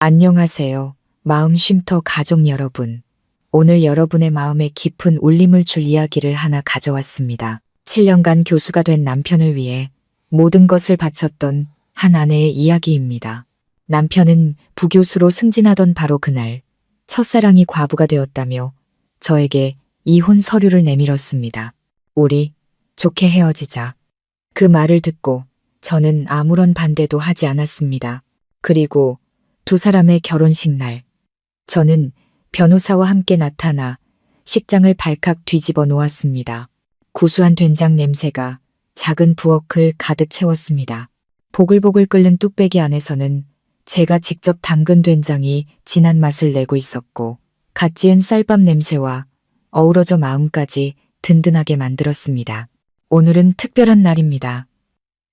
안녕하세요. 마음 쉼터 가족 여러분. 오늘 여러분의 마음에 깊은 울림을 줄 이야기를 하나 가져왔습니다. 7년간 교수가 된 남편을 위해 모든 것을 바쳤던 한 아내의 이야기입니다. 남편은 부교수로 승진하던 바로 그날 첫사랑이 과부가 되었다며 저에게 이혼 서류를 내밀었습니다. 우리 좋게 헤어지자. 그 말을 듣고 저는 아무런 반대도 하지 않았습니다. 그리고 두 사람의 결혼식 날, 저는 변호사와 함께 나타나 식장을 발칵 뒤집어 놓았습니다. 구수한 된장 냄새가 작은 부엌을 가득 채웠습니다. 보글보글 끓는 뚝배기 안에서는 제가 직접 담근 된장이 진한 맛을 내고 있었고, 갓 지은 쌀밥 냄새와 어우러져 마음까지 든든하게 만들었습니다. 오늘은 특별한 날입니다.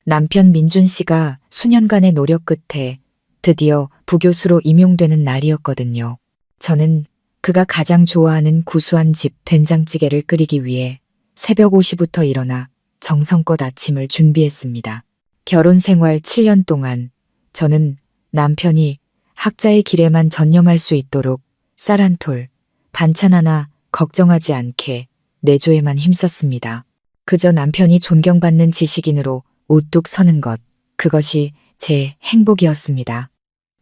남편 민준 씨가 수년간의 노력 끝에 드디어 부교수로 임용되는 날이었거든요. 저는 그가 가장 좋아하는 구수한 집 된장찌개를 끓이기 위해 새벽 5시부터 일어나 정성껏 아침을 준비했습니다. 결혼 생활 7년 동안 저는 남편이 학자의 길에만 전념할 수 있도록 쌀 한 톨, 반찬 하나 걱정하지 않게 내조에만 힘썼습니다. 그저 남편이 존경받는 지식인으로 우뚝 서는 것, 그것이 제 행복이었습니다.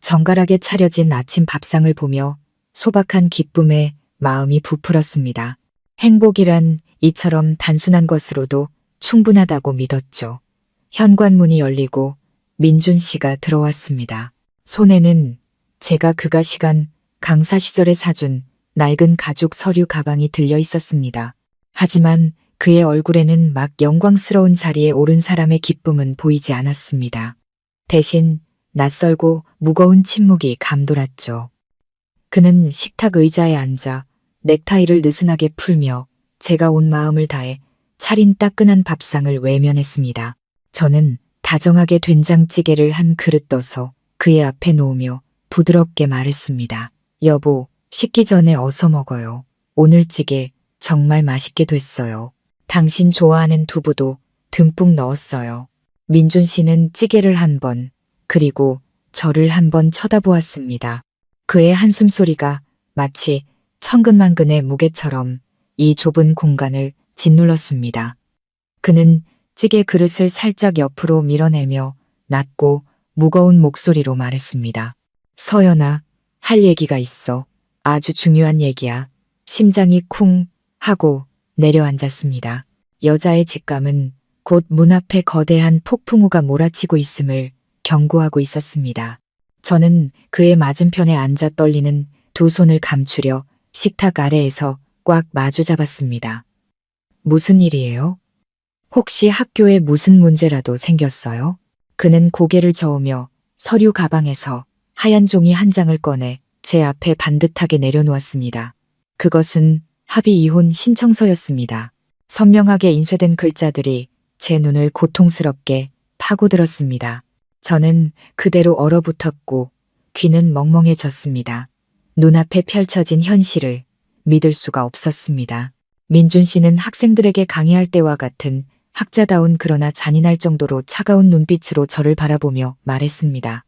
정갈하게 차려진 아침 밥상을 보며 소박한 기쁨에 마음이 부풀었습니다. 행복이란 이처럼 단순한 것으로도 충분하다고 믿었죠. 현관문이 열리고 민준 씨가 들어왔습니다. 손에는 제가 그가 시간 강사 시절에 사준 낡은 가죽 서류 가방이 들려 있었습니다. 하지만 그의 얼굴에는 막 영광스러운 자리에 오른 사람의 기쁨은 보이지 않았습니다. 대신 낯설고 무거운 침묵이 감돌았죠. 그는 식탁 의자에 앉아 넥타이를 느슨하게 풀며 제가 온 마음을 다해 차린 따끈한 밥상을 외면했습니다. 저는 다정하게 된장찌개를 한 그릇 떠서 그의 앞에 놓으며 부드럽게 말했습니다. 여보, 식기 전에 어서 먹어요. 오늘 찌개 정말 맛있게 됐어요. 당신 좋아하는 두부도 듬뿍 넣었어요. 민준 씨는 찌개를 한 번, 그리고 저를 한 번 쳐다보았습니다. 그의 한숨 소리가 마치 천근만근의 무게처럼 이 좁은 공간을 짓눌렀습니다. 그는 찌개 그릇을 살짝 옆으로 밀어내며 낮고 무거운 목소리로 말했습니다. 서연아, 할 얘기가 있어. 아주 중요한 얘기야. 심장이 쿵 하고 내려앉았습니다. 여자의 직감은 곧 문 앞에 거대한 폭풍우가 몰아치고 있음을 경고하고 있었습니다. 저는 그의 맞은편에 앉아 떨리는 두 손을 감추려 식탁 아래에서 꽉 마주 잡았습니다. 무슨 일이에요? 혹시 학교에 무슨 문제라도 생겼어요? 그는 고개를 저으며 서류 가방에서 하얀 종이 한 장을 꺼내 제 앞에 반듯하게 내려놓았습니다. 그것은 합의 이혼 신청서였습니다. 선명하게 인쇄된 글자들이 제 눈을 고통스럽게 파고들었습니다. 저는 그대로 얼어붙었고 귀는 멍멍해졌습니다. 눈앞에 펼쳐진 현실을 믿을 수가 없었습니다. 민준 씨는 학생들에게 강의할 때와 같은 학자다운 그러나 잔인할 정도로 차가운 눈빛으로 저를 바라보며 말했습니다.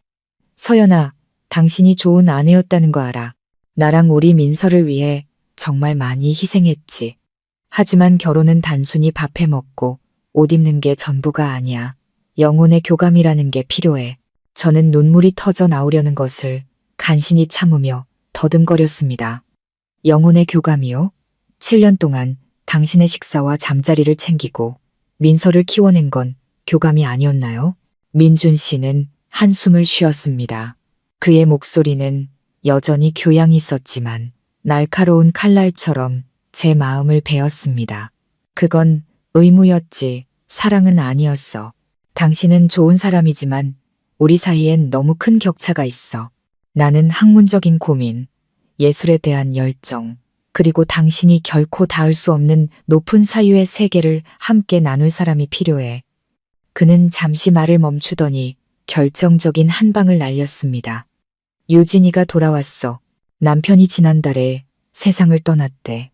서연아, 당신이 좋은 아내였다는 거 알아. 나랑 우리 민서를 위해 정말 많이 희생했지. 하지만 결혼은 단순히 밥 해 먹고 옷 입는 게 전부가 아니야. 영혼의 교감이라는 게 필요해. 저는 눈물이 터져 나오려는 것을 간신히 참으며 더듬거렸습니다. 영혼의 교감이요? 7년 동안 당신의 식사와 잠자리를 챙기고 민서를 키워낸 건 교감이 아니었나요? 민준 씨는 한숨을 쉬었습니다. 그의 목소리는 여전히 교양이 있었지만 날카로운 칼날처럼 제 마음을 베었습니다. 그건 의무였지 사랑은 아니었어. 당신은 좋은 사람이지만 우리 사이엔 너무 큰 격차가 있어. 나는 학문적인 고민, 예술에 대한 열정, 그리고 당신이 결코 닿을 수 없는 높은 사유의 세계를 함께 나눌 사람이 필요해. 그는 잠시 말을 멈추더니 결정적인 한 방을 날렸습니다. 유진이가 돌아왔어. 남편이 지난달에 세상을 떠났대.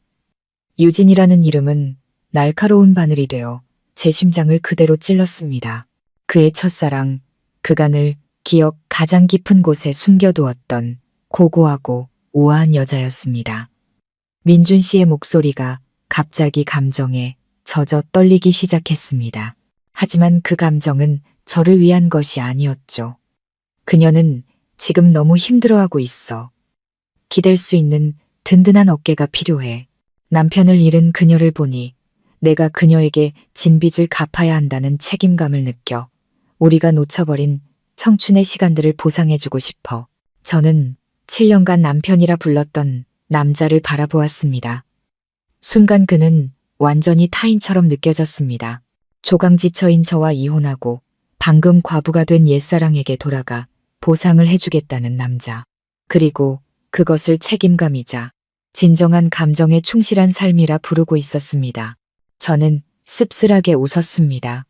유진이라는 이름은 날카로운 바늘이 되어 제 심장을 그대로 찔렀습니다. 그의 첫사랑, 그간을 기억 가장 깊은 곳에 숨겨두었던 고고하고 우아한 여자였습니다. 민준 씨의 목소리가 갑자기 감정에 젖어 떨리기 시작했습니다. 하지만 그 감정은 저를 위한 것이 아니었죠. 그녀는 지금 너무 힘들어하고 있어. 기댈 수 있는 든든한 어깨가 필요해. 남편을 잃은 그녀를 보니 내가 그녀에게 진 빚을 갚아야 한다는 책임감을 느껴 우리가 놓쳐버린 청춘의 시간들을 보상해주고 싶어. 저는 7년간 남편이라 불렀던 남자를 바라보았습니다. 순간 그는 완전히 타인처럼 느껴졌습니다. 조강지처인 저와 이혼하고 방금 과부가 된 옛사랑에게 돌아가 보상을 해주겠다는 남자. 그리고 그것을 책임감이자 진정한 감정에 충실한 삶이라 부르고 있었습니다. 저는 씁쓸하게 웃었습니다.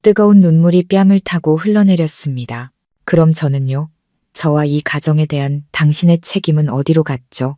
뜨거운 눈물이 뺨을 타고 흘러내렸습니다. 그럼 저는요? 저와 이 가정에 대한 당신의 책임은 어디로 갔죠?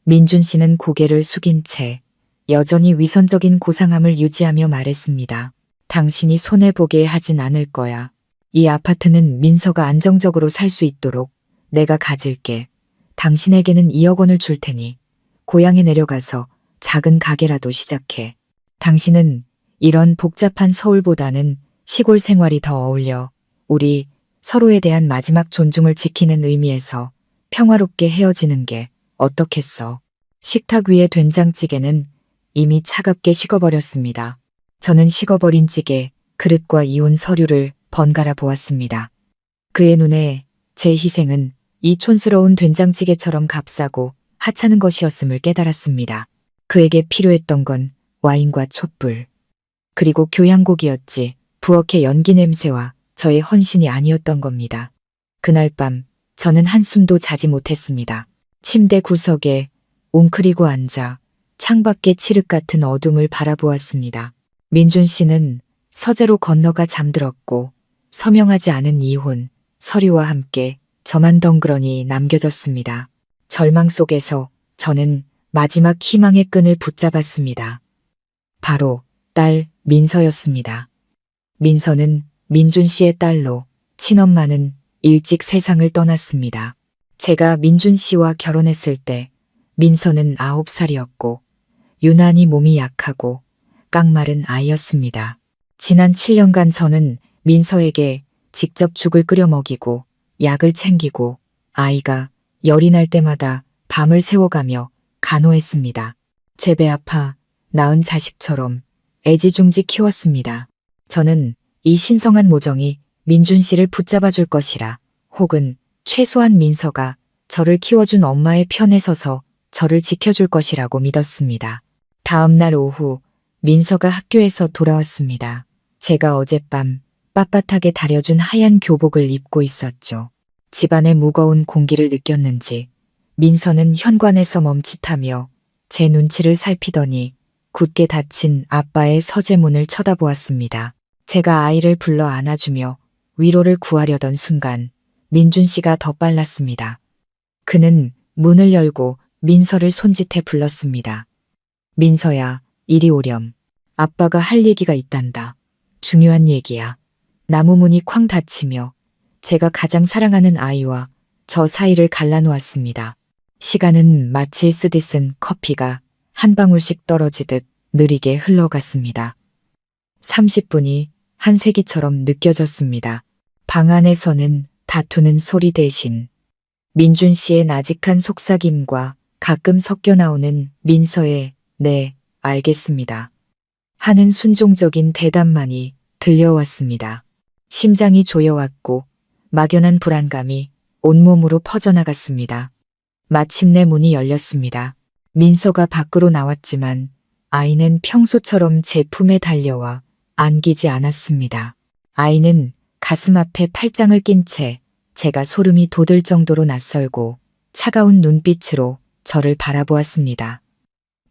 민준 씨는 고개를 숙인 채 여전히 위선적인 고상함을 유지하며 말했습니다. 당신이 손해보게 하진 않을 거야. 이 아파트는 민서가 안정적으로 살 수 있도록 내가 가질게. 당신에게는 2억 원을 줄 테니 고향에 내려가서 작은 가게라도 시작해. 당신은 이런 복잡한 서울보다는 시골 생활이 더 어울려. 우리 서로에 대한 마지막 존중을 지키는 의미에서 평화롭게 헤어지는 게 어떻겠어. 식탁 위의 된장찌개는 이미 차갑게 식어버렸습니다. 저는 식어버린 찌개, 그릇과 이혼 서류를 번갈아 보았습니다. 그의 눈에 제 희생은 이 촌스러운 된장찌개처럼 값싸고 하찮은 것이었음을 깨달았습니다. 그에게 필요했던 건 와인과 촛불, 그리고 교향곡이었지 부엌의 연기 냄새와 저의 헌신이 아니었던 겁니다. 그날 밤 저는 한숨도 자지 못했습니다. 침대 구석에 웅크리고 앉아 창밖의 칠흑 같은 어둠을 바라보았습니다. 민준 씨는 서재로 건너가 잠들었고 서명하지 않은 이혼 서류와 함께 저만 덩그러니 남겨졌습니다. 절망 속에서 저는 마지막 희망의 끈을 붙잡았습니다. 바로 딸 민서였습니다. 민서는 민준 씨의 딸로 친엄마는 일찍 세상을 떠났습니다. 제가 민준 씨와 결혼했을 때 민서는 9살이었고 유난히 몸이 약하고 깡마른 아이였습니다. 지난 7년간 저는 민서에게 직접 죽을 끓여 먹이고 약을 챙기고 아이가 열이 날 때마다 밤을 새워가며 간호했습니다. 제 배 아파 낳은 자식처럼 애지중지 키웠습니다. 저는 이 신성한 모정이 민준 씨를 붙잡아 줄 것이라 혹은 최소한 민서가 저를 키워준 엄마의 편에 서서 저를 지켜줄 것이라고 믿었습니다. 다음 날 오후 민서가 학교에서 돌아왔습니다. 제가 어젯밤 빳빳하게 다려준 하얀 교복을 입고 있었죠. 집안의 무거운 공기를 느꼈는지 민서는 현관에서 멈칫하며 제 눈치를 살피더니 굳게 닫힌 아빠의 서재문을 쳐다보았습니다. 제가 아이를 불러 안아주며 위로를 구하려던 순간 민준 씨가 더 빨랐습니다. 그는 문을 열고 민서를 손짓해 불렀습니다. 민서야, 이리 오렴. 아빠가 할 얘기가 있단다. 중요한 얘기야. 나무 문이 쾅 닫히며 제가 가장 사랑하는 아이와 저 사이를 갈라놓았습니다. 시간은 마치 쓰디 쓴 커피가 한 방울씩 떨어지듯 느리게 흘러갔습니다. 30분이 한 세기처럼 느껴졌습니다. 방 안에서는 다투는 소리 대신 민준 씨의 나직한 속삭임과 가끔 섞여 나오는 민서의 네, 알겠습니다 하는 순종적인 대답만이 들려왔습니다. 심장이 조여왔고 막연한 불안감이 온몸으로 퍼져나갔습니다. 마침내 문이 열렸습니다. 민서가 밖으로 나왔지만 아이는 평소처럼 제 품에 달려와 안기지 않았습니다. 아이는 가슴 앞에 팔짱을 낀 채 제가 소름이 돋을 정도로 낯설고 차가운 눈빛으로 저를 바라보았습니다.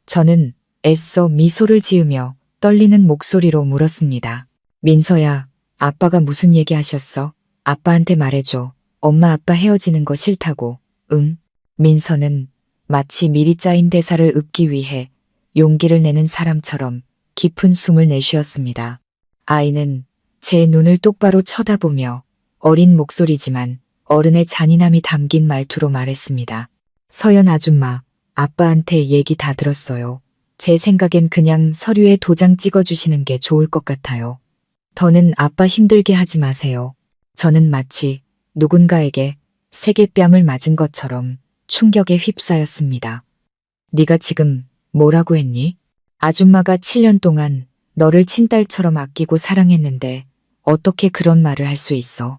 저는 애써 미소를 지으며 떨리는 목소리로 물었습니다. 민서야, 아빠가 무슨 얘기 하셨어? 아빠한테 말해줘. 엄마 아빠 헤어지는 거 싫다고. 응? 민서는 마치 미리 짜인 대사를 읊기 위해 용기를 내는 사람처럼 깊은 숨을 내쉬었습니다. 아이는 제 눈을 똑바로 쳐다보며 어린 목소리지만 어른의 잔인함이 담긴 말투로 말했습니다. 서연 아줌마, 아빠한테 얘기 다 들었어요. 제 생각엔 그냥 서류에 도장 찍어주시는 게 좋을 것 같아요. 더는 아빠 힘들게 하지 마세요. 저는 마치 누군가에게 세계뺨을 맞은 것처럼 충격에 휩싸였습니다. 네가 지금 뭐라고 했니? 아줌마가 7년 동안 너를 친딸처럼 아끼고 사랑했는데 어떻게 그런 말을 할 수 있어?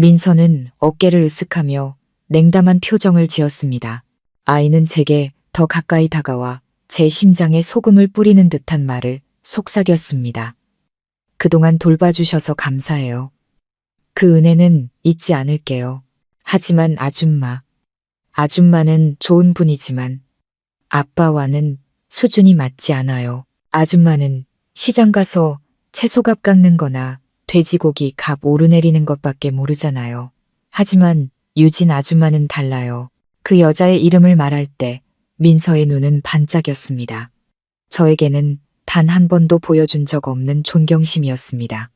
민서는 어깨를 으쓱하며 냉담한 표정을 지었습니다. 아이는 제게 더 가까이 다가와 제 심장에 소금을 뿌리는 듯한 말을 속삭였습니다. 그동안 돌봐주셔서 감사해요. 그 은혜는 잊지 않을게요. 하지만 아줌마는 좋은 분이지만 아빠와는 수준이 맞지 않아요. 아줌마는 시장 가서 채소값 깎는 거나 돼지고기 값 오르내리는 것밖에 모르잖아요. 하지만 유진 아줌마는 달라요. 그 여자의 이름을 말할 때 민서의 눈은 반짝였습니다. 저에게는 단 한 번도 보여준 적 없는 존경심이었습니다.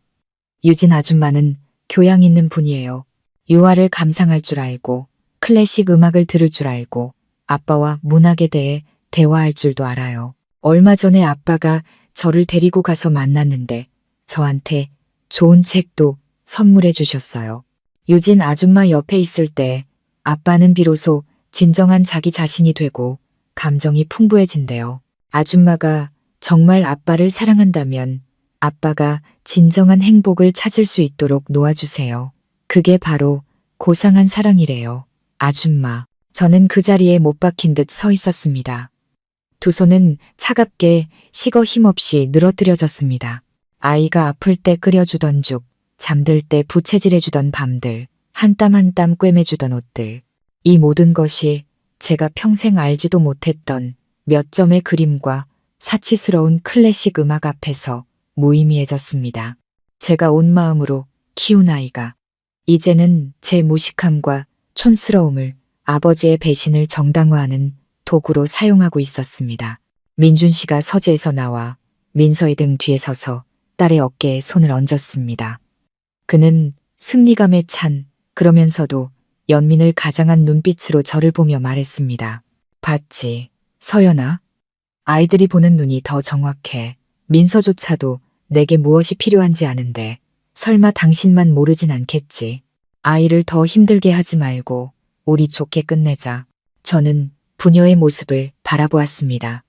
유진 아줌마는 교양 있는 분이에요. 유아를 감상할 줄 알고 클래식 음악을 들을 줄 알고 아빠와 문학에 대해 대화할 줄도 알아요. 얼마 전에 아빠가 저를 데리고 가서 만났는데 저한테 좋은 책도 선물해 주셨어요. 유진 아줌마 옆에 있을 때 아빠는 비로소 진정한 자기 자신이 되고 감정이 풍부해진대요. 아줌마가 정말 아빠를 사랑한다면 아빠가 진정한 행복을 찾을 수 있도록 놓아주세요. 그게 바로 고상한 사랑이래요. 아줌마. 저는 그 자리에 못 박힌 듯 서 있었습니다. 두 손은 차갑게 식어 힘없이 늘어뜨려졌습니다. 아이가 아플 때 끓여주던 죽, 잠들 때 부채질해주던 밤들, 한 땀 한 땀 꿰매주던 옷들. 이 모든 것이 제가 평생 알지도 못했던 몇 점의 그림과 사치스러운 클래식 음악 앞에서 무의미해졌습니다. 제가 온 마음으로 키운 아이가 이제는 제 무식함과 촌스러움을 아버지의 배신을 정당화하는 도구로 사용하고 있었습니다. 민준 씨가 서재에서 나와 민서의 등 뒤에 서서 딸의 어깨에 손을 얹었습니다. 그는 승리감에 찬 그러면서도 연민을 가장한 눈빛으로 저를 보며 말했습니다. 봤지, 서연아? 아이들이 보는 눈이 더 정확해. 민서조차도 내게 무엇이 필요한지 아는데 설마 당신만 모르진 않겠지. 아이를 더 힘들게 하지 말고 우리 좋게 끝내자. 저는 부녀의 모습을 바라보았습니다.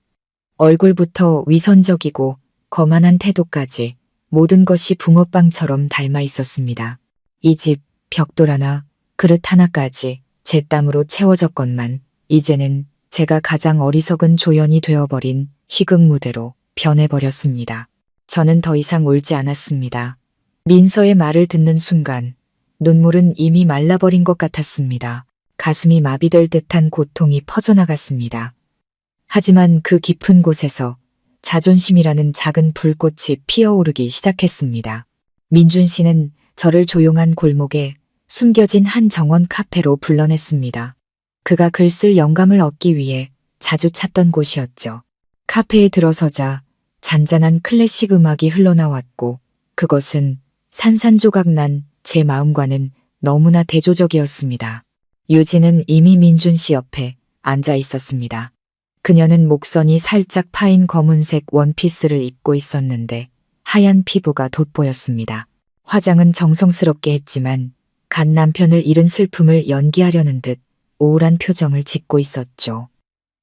얼굴부터 위선적이고 거만한 태도까지 모든 것이 붕어빵처럼 닮아 있었습니다. 이 집 벽돌 하나, 그릇 하나까지 제 땀으로 채워졌건만 이제는 제가 가장 어리석은 조연이 되어버린 희극무대로 변해버렸습니다. 저는 더 이상 울지 않았습니다. 민서의 말을 듣는 순간 눈물은 이미 말라버린 것 같았습니다. 가슴이 마비될 듯한 고통이 퍼져나갔습니다. 하지만 그 깊은 곳에서 자존심이라는 작은 불꽃이 피어오르기 시작했습니다. 민준 씨는 저를 조용한 골목에 숨겨진 한 정원 카페로 불러냈습니다. 그가 글 쓸 영감을 얻기 위해 자주 찾던 곳이었죠. 카페에 들어서자 잔잔한 클래식 음악이 흘러나왔고 그것은 산산조각난 제 마음과는 너무나 대조적이었습니다. 유진은 이미 민준 씨 옆에 앉아 있었습니다. 그녀는 목선이 살짝 파인 검은색 원피스를 입고 있었는데 하얀 피부가 돋보였습니다. 화장은 정성스럽게 했지만 간 남편을 잃은 슬픔을 연기하려는 듯 우울한 표정을 짓고 있었죠.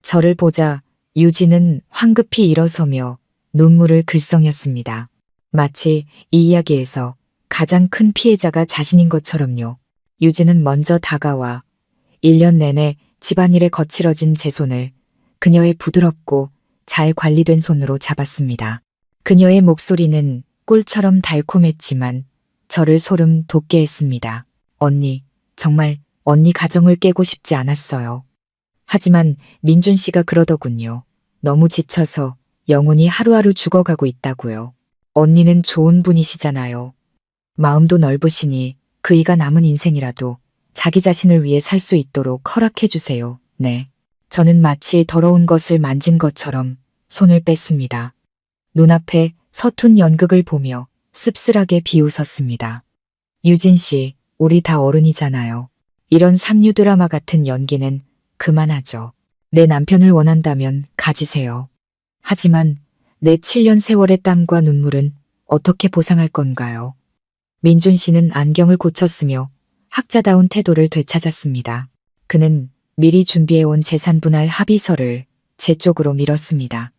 저를 보자 유진은 황급히 일어서며 눈물을 글썽였습니다. 마치 이 이야기에서 가장 큰 피해자가 자신인 것처럼요. 유진은 먼저 다가와 1년 내내 집안일에 거칠어진 제 손을 그녀의 부드럽고 잘 관리된 손으로 잡았습니다. 그녀의 목소리는 꿀처럼 달콤했지만 저를 소름 돋게 했습니다. 언니, 정말 언니 가정을 깨고 싶지 않았어요. 하지만 민준 씨가 그러더군요. 너무 지쳐서 영혼이 하루하루 죽어가고 있다고요. 언니는 좋은 분이시잖아요. 마음도 넓으시니 그이가 남은 인생이라도 자기 자신을 위해 살 수 있도록 허락해 주세요. 네. 저는 마치 더러운 것을 만진 것처럼 손을 뺐습니다. 눈앞에 서툰 연극을 보며 씁쓸하게 비웃었습니다. 유진 씨, 우리 다 어른이잖아요. 이런 삼류 드라마 같은 연기는 그만하죠. 내 남편을 원한다면 가지세요. 하지만 내 7년 세월의 땀과 눈물은 어떻게 보상할 건가요? 민준 씨는 안경을 고쳤으며 학자다운 태도를 되찾았습니다. 그는 미리 준비해온 재산분할 합의서를 제 쪽으로 밀었습니다.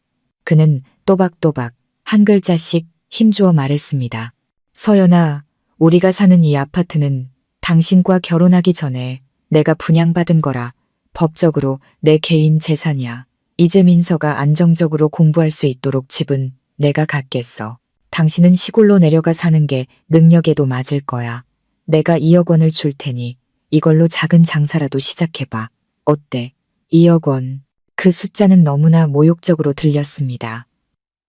그는 또박또박 한 글자씩 힘주어 말했습니다. 서연아, 우리가 사는 이 아파트는 당신과 결혼하기 전에 내가 분양받은 거라 법적으로 내 개인 재산이야. 이제 민서가 안정적으로 공부할 수 있도록 집은 내가 갖겠어. 당신은 시골로 내려가 사는 게 능력에도 맞을 거야. 내가 2억 원을 줄 테니 이걸로 작은 장사라도 시작해봐. 어때? 2억 원. 그 숫자는 너무나 모욕적으로 들렸습니다.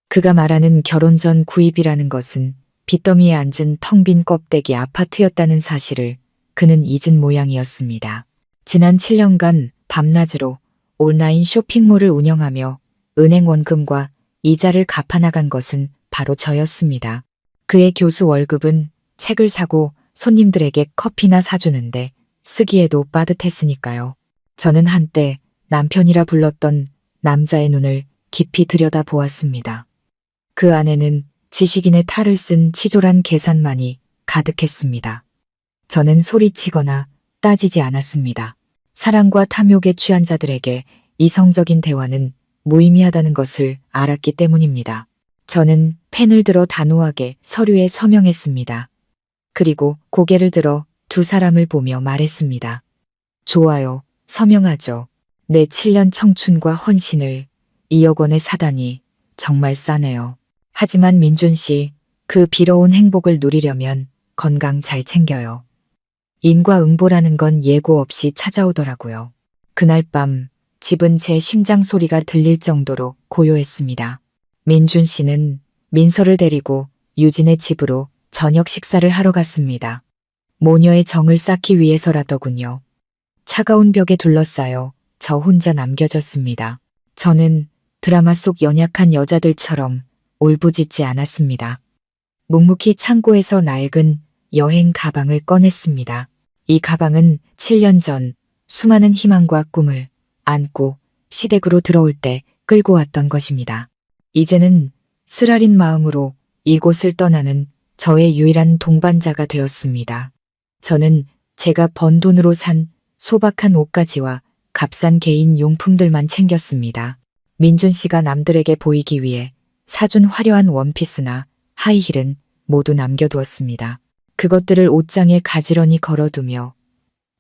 그가 말하는 결혼 전 구입이라는 것은 빚더미에 앉은 텅 빈 껍데기 아파트였다는 사실을 그는 잊은 모양이었습니다. 지난 7년간 밤낮으로 온라인 쇼핑몰을 운영하며 은행 원금과 이자를 갚아나간 것은 바로 저였습니다. 그의 교수 월급은 책을 사고 손님들에게 커피나 사주는데 쓰기에도 빠듯했으니까요. 저는 한때 남편이라 불렀던 남자의 눈을 깊이 들여다보았습니다. 그 안에는 지식인의 탈을 쓴 치졸한 계산만이 가득했습니다. 저는 소리치거나 따지지 않았습니다. 사랑과 탐욕에 취한 자들에게 이성적인 대화는 무의미하다는 것을 알았기 때문입니다. 저는 펜을 들어 단호하게 서류에 서명했습니다. 그리고 고개를 들어 두 사람을 보며 말했습니다. 좋아요, 서명하죠. 내 7년 청춘과 헌신을 2억 원에 사다니 정말 싸네요. 하지만 민준 씨, 그 빌어온 행복을 누리려면 건강 잘 챙겨요. 인과응보라는 건 예고 없이 찾아오더라고요. 그날 밤 집은 제 심장 소리가 들릴 정도로 고요했습니다. 민준 씨는 민서를 데리고 유진의 집으로 저녁 식사를 하러 갔습니다. 모녀의 정을 쌓기 위해서라더군요. 차가운 벽에 둘러싸여 저 혼자 남겨졌습니다. 저는 드라마 속 연약한 여자들처럼 울부짖지 않았습니다. 묵묵히 창고에서 낡은 여행 가방을 꺼냈습니다. 이 가방은 7년 전 수많은 희망과 꿈을 안고 시댁으로 들어올 때 끌고 왔던 것입니다. 이제는 쓰라린 마음으로 이곳을 떠나는 저의 유일한 동반자가 되었습니다. 저는 제가 번 돈으로 산 소박한 옷가지와 값싼 개인 용품들만 챙겼습니다. 민준 씨가 남들에게 보이기 위해 사준 화려한 원피스나 하이힐은 모두 남겨두었습니다. 그것들을 옷장에 가지런히 걸어두며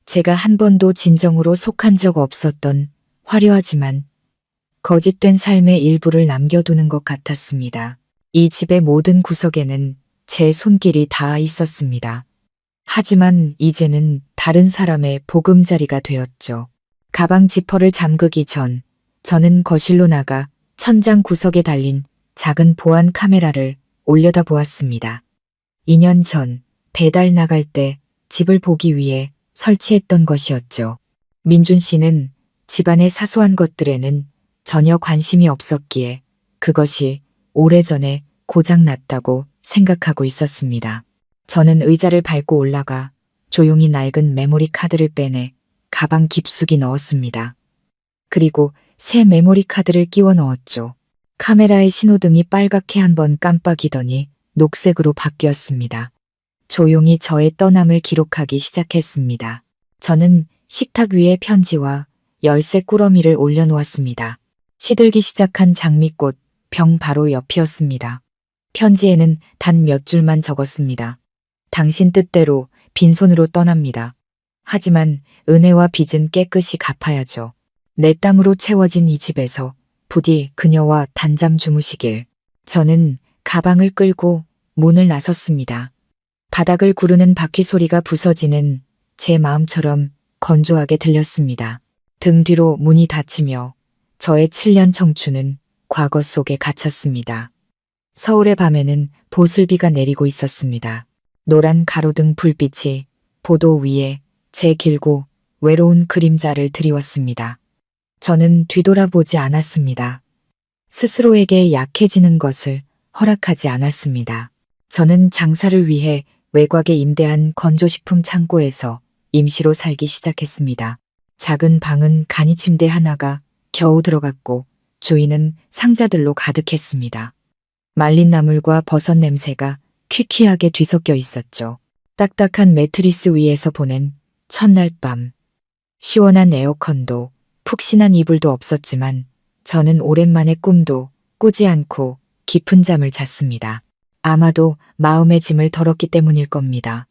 제가 한 번도 진정으로 속한 적 없었던 화려하지만 거짓된 삶의 일부를 남겨두는 것 같았습니다. 이 집의 모든 구석에는 제 손길이 닿아 있었습니다. 하지만 이제는 다른 사람의 보금자리가 되었죠. 가방 지퍼를 잠그기 전 저는 거실로 나가 천장 구석에 달린 작은 보안 카메라를 올려다보았습니다. 2년 전 배달 나갈 때 집을 보기 위해 설치했던 것이었죠. 민준 씨는 집안의 사소한 것들에는 전혀 관심이 없었기에 그것이 오래전에 고장났다고 생각하고 있었습니다. 저는 의자를 밟고 올라가 조용히 낡은 메모리 카드를 빼내 가방 깊숙이 넣었습니다. 그리고 새 메모리 카드를 끼워 넣었죠. 카메라의 신호등이 빨갛게 한번 깜빡이더니 녹색으로 바뀌었습니다. 조용히 저의 떠남을 기록하기 시작했습니다. 저는 식탁 위에 편지와 열쇠 꾸러미를 올려놓았습니다. 시들기 시작한 장미꽃 병 바로 옆이었습니다. 편지에는 단 몇 줄만 적었습니다. 당신 뜻대로 빈손으로 떠납니다. 하지만 은혜와 빚은 깨끗이 갚아야죠. 내 땀으로 채워진 이 집에서 부디 그녀와 단잠 주무시길. 저는 가방을 끌고 문을 나섰습니다. 바닥을 구르는 바퀴 소리가 부서지는 제 마음처럼 건조하게 들렸습니다. 등 뒤로 문이 닫히며 저의 7년 청춘은 과거 속에 갇혔습니다. 서울의 밤에는 보슬비가 내리고 있었습니다. 노란 가로등 불빛이 보도 위에 제 길고 외로운 그림자를 드리웠습니다. 저는 뒤돌아보지 않았습니다. 스스로에게 약해지는 것을 허락하지 않았습니다. 저는 장사를 위해 외곽에 임대한 건조식품 창고에서 임시로 살기 시작했습니다. 작은 방은 간이 침대 하나가 겨우 들어갔고 주위는 상자들로 가득했습니다. 말린 나물과 버섯 냄새가 퀴퀴하게 뒤섞여 있었죠. 딱딱한 매트리스 위에서 보낸 첫날 밤. 시원한 에어컨도 푹신한 이불도 없었지만 저는 오랜만에 꿈도 꾸지 않고 깊은 잠을 잤습니다. 아마도 마음의 짐을 덜었기 때문일 겁니다.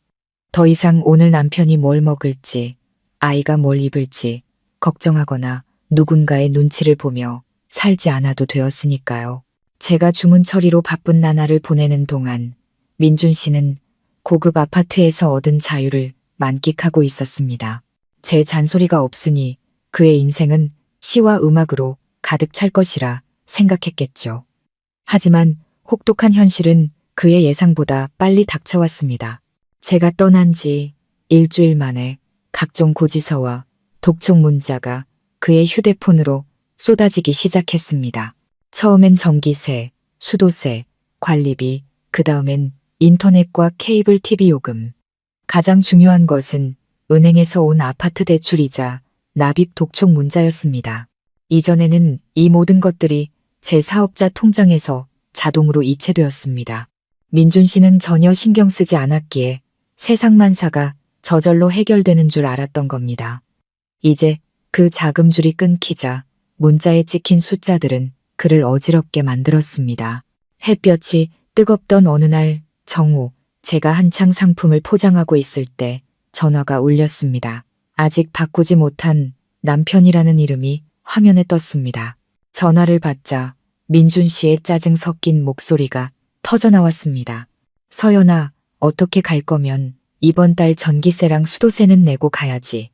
더 이상 오늘 남편이 뭘 먹을지, 아이가 뭘 입을지 걱정하거나 누군가의 눈치를 보며 살지 않아도 되었으니까요. 제가 주문 처리로 바쁜 나날을 보내는 동안 민준 씨는 고급 아파트에서 얻은 자유를 만끽하고 있었습니다. 제 잔소리가 없으니 그의 인생은 시와 음악으로 가득 찰 것이라 생각했겠죠. 하지만 혹독한 현실은 그의 예상보다 빨리 닥쳐왔습니다. 제가 떠난 지 일주일 만에 각종 고지서와 독촉 문자가 그의 휴대폰으로 쏟아지기 시작했습니다. 처음엔 전기세, 수도세, 관리비, 그 다음엔 인터넷과 케이블 TV 요금. 가장 중요한 것은 은행에서 온 아파트 대출이자 납입 독촉 문자였습니다. 이전에는 이 모든 것들이 제 사업자 통장에서 자동으로 이체되었습니다. 민준 씨는 전혀 신경 쓰지 않았기에 세상 만사가 저절로 해결되는 줄 알았던 겁니다. 이제 그 자금줄이 끊기자 문자에 찍힌 숫자들은 그를 어지럽게 만들었습니다. 햇볕이 뜨겁던 어느 날 정오, 제가 한창 상품을 포장하고 있을 때 전화가 울렸습니다. 아직 바꾸지 못한 남편이라는 이름이 화면에 떴습니다. 전화를 받자 민준 씨의 짜증 섞인 목소리가 터져나왔습니다. 서연아, 어떻게 갈 거면 이번 달 전기세랑 수도세는 내고 가야지.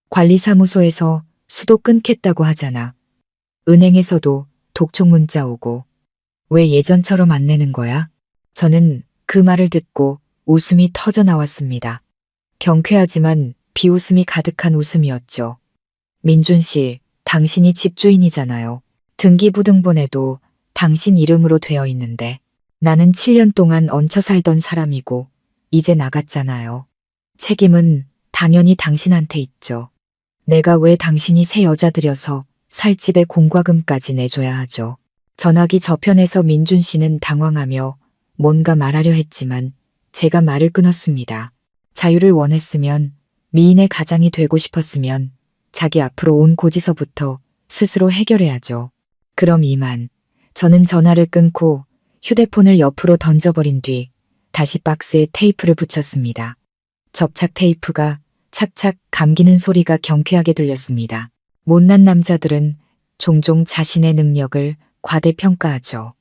관리사무소에서 수도 끊겠다고 하잖아. 은행에서도 독촉 문자 오고. 왜 예전처럼 안 내는 거야? 저는 그 말을 듣고 웃음이 터져나왔습니다. 경쾌하지만 비웃음이 가득한 웃음이었죠. 민준 씨, 당신이 집주인이잖아요. 등기부등본에도 당신 이름으로 되어 있는데 나는 7년 동안 얹혀 살던 사람이고 이제 나갔잖아요. 책임은 당연히 당신한테 있죠. 내가 왜 당신이 새 여자 들여서 살 집에 공과금까지 내줘야 하죠. 전화기 저편에서 민준 씨는 당황하며 뭔가 말하려 했지만 제가 말을 끊었습니다. 자유를 원했으면, 미인의 가장이 되고 싶었으면 자기 앞으로 온 고지서부터 스스로 해결해야죠. 그럼 이만. 저는 전화를 끊고 휴대폰을 옆으로 던져버린 뒤 다시 박스에 테이프를 붙였습니다. 접착 테이프가 착착 감기는 소리가 경쾌하게 들렸습니다. 못난 남자들은 종종 자신의 능력을 과대평가하죠.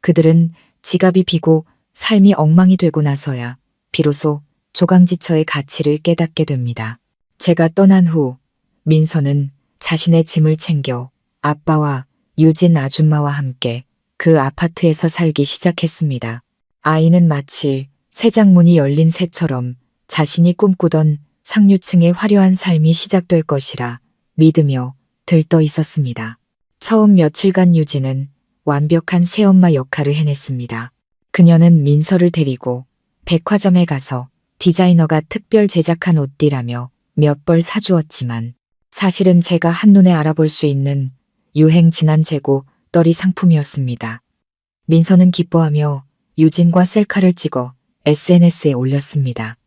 그들은 지갑이 비고 삶이 엉망이 되고 나서야 비로소 조강지처의 가치를 깨닫게 됩니다. 제가 떠난 후 민서는 자신의 짐을 챙겨 아빠와 유진 아줌마와 함께 그 아파트에서 살기 시작했습니다. 아이는 마치 새 장문이 열린 새처럼 자신이 꿈꾸던 상류층의 화려한 삶이 시작될 것이라 믿으며 들떠 있었습니다. 처음 며칠간 유진은 완벽한 새엄마 역할을 해냈습니다. 그녀는 민서를 데리고 백화점에 가서 디자이너가 특별 제작한 옷띠라며 몇 벌 사주었지만 사실은 제가 한눈에 알아볼 수 있는 유행 지난 재고 떨이 상품이었습니다. 민서는 기뻐하며 유진과 셀카를 찍어 SNS에 올렸습니다.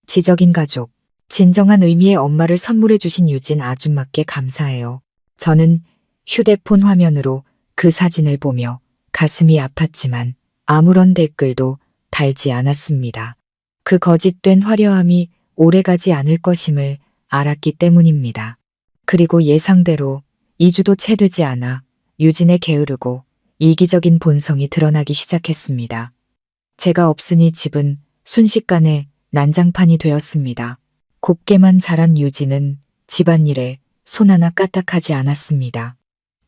지적인 가족, 진정한 의미의 엄마를 선물해 주신 유진 아줌마께 감사해요. 저는 휴대폰 화면으로 그 사진을 보며 가슴이 아팠지만 아무런 댓글도 달지 않았습니다. 그 거짓된 화려함이 오래가지 않을 것임을 알았기 때문입니다. 그리고 예상대로 2주도 채 되지 않아 유진의 게으르고 이기적인 본성이 드러나기 시작했습니다. 제가 없으니 집은 순식간에 난장판이 되었습니다. 곱게만 자란 유진은 집안일에 손 하나 까딱하지 않았습니다.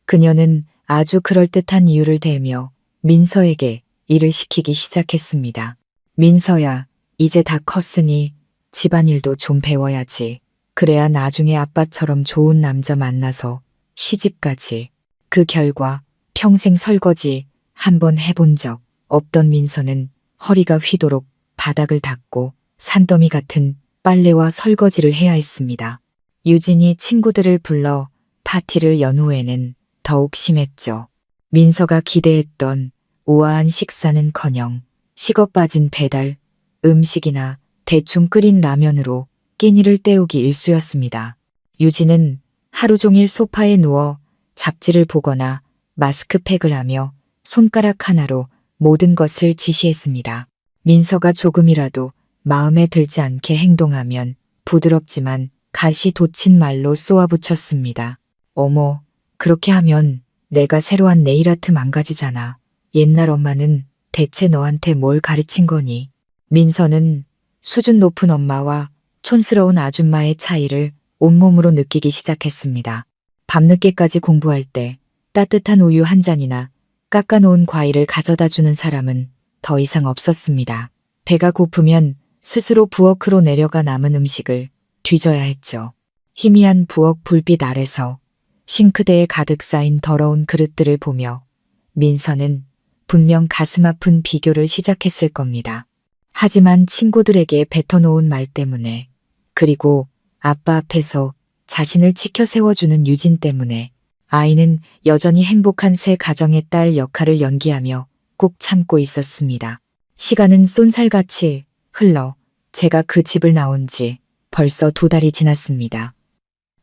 그녀는 아주 그럴듯한 이유를 대며 민서에게 일을 시키기 시작했습니다. 민서야, 이제 다 컸으니 집안일도 좀 배워야지. 그래야 나중에 아빠처럼 좋은 남자 만나서 시집가지. 그 결과 평생 설거지 한 번 해본 적 없던 민서는 허리가 휘도록 바닥을 닦고 산더미 같은 빨래와 설거지를 해야 했습니다. 유진이 친구들을 불러 파티를 연 후에는 더욱 심했죠. 민서가 기대했던 우아한 식사는커녕 식어 빠진 배달 음식이나 대충 끓인 라면으로 끼니를 때우기 일쑤였습니다. 유진은 하루 종일 소파에 누워 잡지를 보거나 마스크팩을 하며 손가락 하나로 모든 것을 지시했습니다. 민서가 조금이라도 마음에 들지 않게 행동하면 부드럽지만 가시 돋친 말로 쏘아붙였습니다. 어머, 그렇게 하면 내가 새로 한 네일아트 망가지잖아. 옛날 엄마는 대체 너한테 뭘 가르친 거니? 민서는 수준 높은 엄마와 촌스러운 아줌마의 차이를 온몸으로 느끼기 시작했습니다. 밤늦게까지 공부할 때 따뜻한 우유 한 잔이나 깎아놓은 과일을 가져다 주는 사람은 더 이상 없었습니다. 배가 고프면 스스로 부엌으로 내려가 남은 음식을 뒤져야 했죠. 희미한 부엌 불빛 아래서 싱크대에 가득 쌓인 더러운 그릇들을 보며 민서는 분명 가슴 아픈 비교를 시작했을 겁니다. 하지만 친구들에게 뱉어놓은 말 때문에, 그리고 아빠 앞에서 자신을 치켜 세워주는 유진 때문에 아이는 여전히 행복한 새 가정의 딸 역할을 연기하며 꾹 참고 있었습니다. 시간은 쏜살같이 흘러 제가 그 집을 나온 지 벌써 2달이 지났습니다.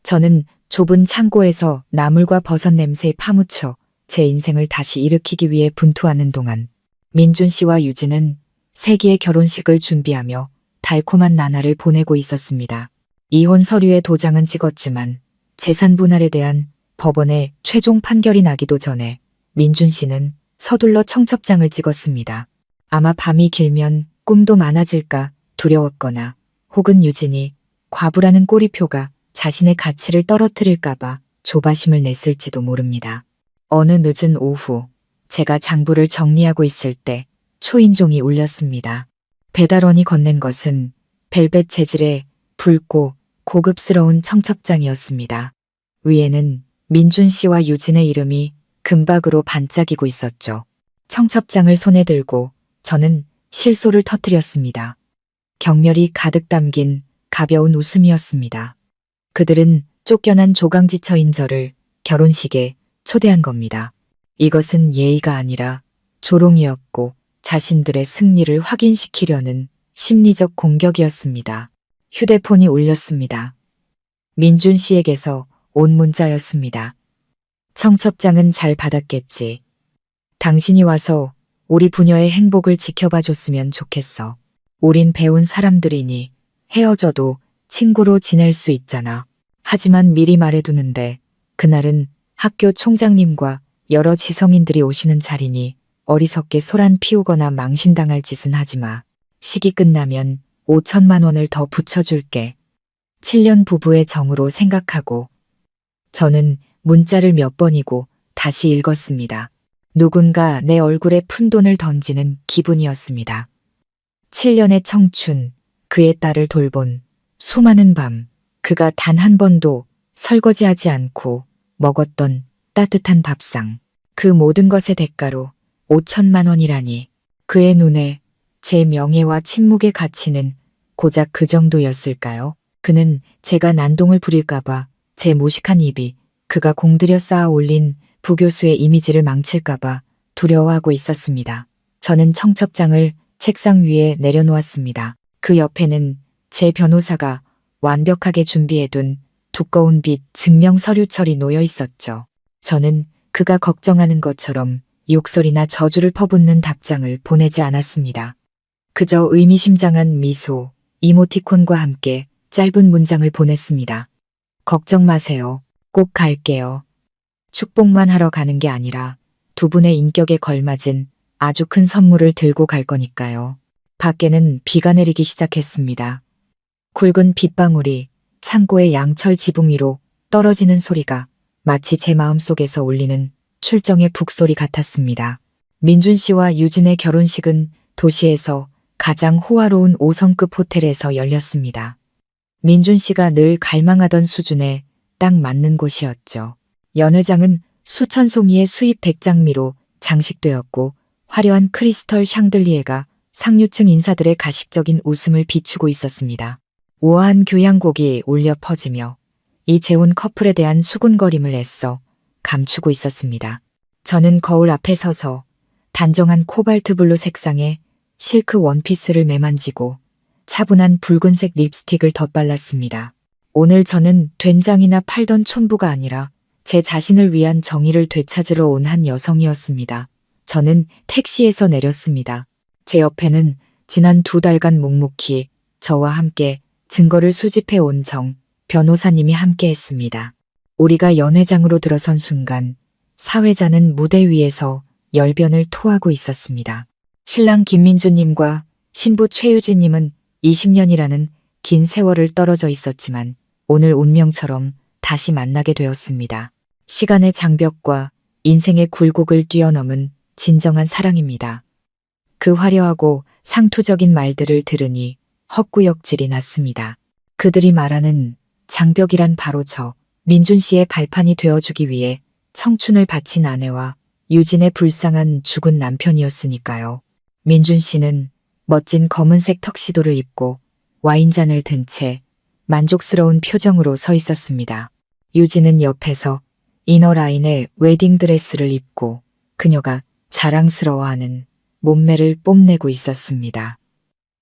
저는 좁은 창고에서 나물과 버섯 냄새에 파묻혀 제 인생을 다시 일으키기 위해 분투하는 동안 민준 씨와 유진은 세기의 결혼식을 준비하며 달콤한 나날을 보내고 있었습니다. 이혼 서류에 도장은 찍었지만 재산 분할에 대한 법원의 최종 판결이 나기도 전에 민준 씨는 서둘러 청첩장을 찍었습니다. 아마 밤이 길면 꿈도 많아질까 두려웠거나 혹은 유진이 과부라는 꼬리표가 자신의 가치를 떨어뜨릴까봐 조바심을 냈을지도 모릅니다. 어느 늦은 오후 제가 장부를 정리하고 있을 때 초인종이 울렸습니다. 배달원이 건넨 것은 벨벳 재질의 붉고 고급스러운 청첩장이었습니다. 위에는 민준 씨와 유진의 이름이 금박으로 반짝이고 있었죠. 청첩장을 손에 들고 저는 실소를 터뜨렸습니다. 경멸이 가득 담긴 가벼운 웃음이었습니다. 그들은 쫓겨난 조강지처인 저를 결혼식에 초대한 겁니다. 이것은 예의가 아니라 조롱이었고 자신들의 승리를 확인시키려는 심리적 공격이었습니다. 휴대폰이 울렸습니다. 민준 씨에게서 온 문자였습니다. 청첩장은 잘 받았겠지. 당신이 와서 우리 부녀의 행복을 지켜봐 줬으면 좋겠어. 우린 배운 사람들이니 헤어져도 친구로 지낼 수 있잖아. 하지만 미리 말해두는데 그날은 학교 총장님과 여러 지성인들이 오시는 자리니 어리석게 소란 피우거나 망신당할 짓은 하지 마. 식이 끝나면 5천만 원을 더 붙여줄게. 7년 부부의 정으로 생각하고. 저는 문자를 몇 번이고 다시 읽었습니다. 누군가 내 얼굴에 푼돈을 던지는 기분이었습니다. 7년의 청춘, 그의 딸을 돌본 수많은 밤, 그가 단 한 번도 설거지하지 않고 먹었던 따뜻한 밥상, 그 모든 것의 대가로 5천만 원이라니. 그의 눈에 제 명예와 침묵의 가치는 고작 그 정도였을까요? 그는 제가 난동을 부릴까봐 제 무식한 입이 그가 공들여 쌓아 올린 부교수의 이미지를 망칠까봐 두려워하고 있었습니다. 저는 청첩장을 책상 위에 내려놓았습니다. 그 옆에는 제 변호사가 완벽하게 준비해둔 두꺼운 빚 증명 서류철이 놓여 있었죠. 저는 그가 걱정하는 것처럼 욕설이나 저주를 퍼붓는 답장을 보내지 않았습니다. 그저 의미심장한 미소, 이모티콘과 함께 짧은 문장을 보냈습니다. 걱정 마세요. 꼭 갈게요. 축복만 하러 가는 게 아니라 두 분의 인격에 걸맞은 아주 큰 선물을 들고 갈 거니까요. 밖에는 비가 내리기 시작했습니다. 굵은 빗방울이 창고의 양철 지붕 위로 떨어지는 소리가 마치 제 마음속에서 울리는 출정의 북소리 같았습니다. 민준 씨와 유진의 결혼식은 도시에서 가장 호화로운 5성급 호텔에서 열렸습니다. 민준 씨가 늘 갈망하던 수준에 딱 맞는 곳이었죠. 연회장은 수천 송이의 수입 백장미로 장식되었고 화려한 크리스털 샹들리에가 상류층 인사들의 가식적인 웃음을 비추고 있었습니다. 우아한 교향곡이 울려 퍼지며 이재훈 커플에 대한 수군거림을 애써 감추고 있었습니다. 저는 거울 앞에 서서 단정한 코발트 블루 색상의 실크 원피스를 매만지고 차분한 붉은색 립스틱을 덧발랐습니다. 오늘 저는 된장이나 팔던 촌부가 아니라 제 자신을 위한 정의를 되찾으러 온 한 여성이었습니다. 저는 택시에서 내렸습니다. 제 옆에는 지난 2달간 묵묵히 저와 함께 증거를 수집해 온 정 변호사님이 함께했습니다. 우리가 연회장으로 들어선 순간 사회자는 무대 위에서 열변을 토하고 있었습니다. 신랑 김민주님과 신부 최유진님은 20년이라는 긴 세월을 떨어져 있었지만 오늘 운명처럼 다시 만나게 되었습니다. 시간의 장벽과 인생의 굴곡을 뛰어넘은 진정한 사랑입니다. 그 화려하고 상투적인 말들을 들으니 헛구역질이 났습니다. 그들이 말하는 장벽이란 바로 저 민준 씨의 발판이 되어주기 위해 청춘을 바친 아내와 유진의 불쌍한 죽은 남편이었으니까요. 민준 씨는 멋진 검은색 턱시도를 입고 와인잔을 든 채 만족스러운 표정으로 서 있었습니다. 유진은 옆에서 이너라인의 웨딩드레스를 입고 그녀가 자랑스러워하는 몸매를 뽐내고 있었습니다.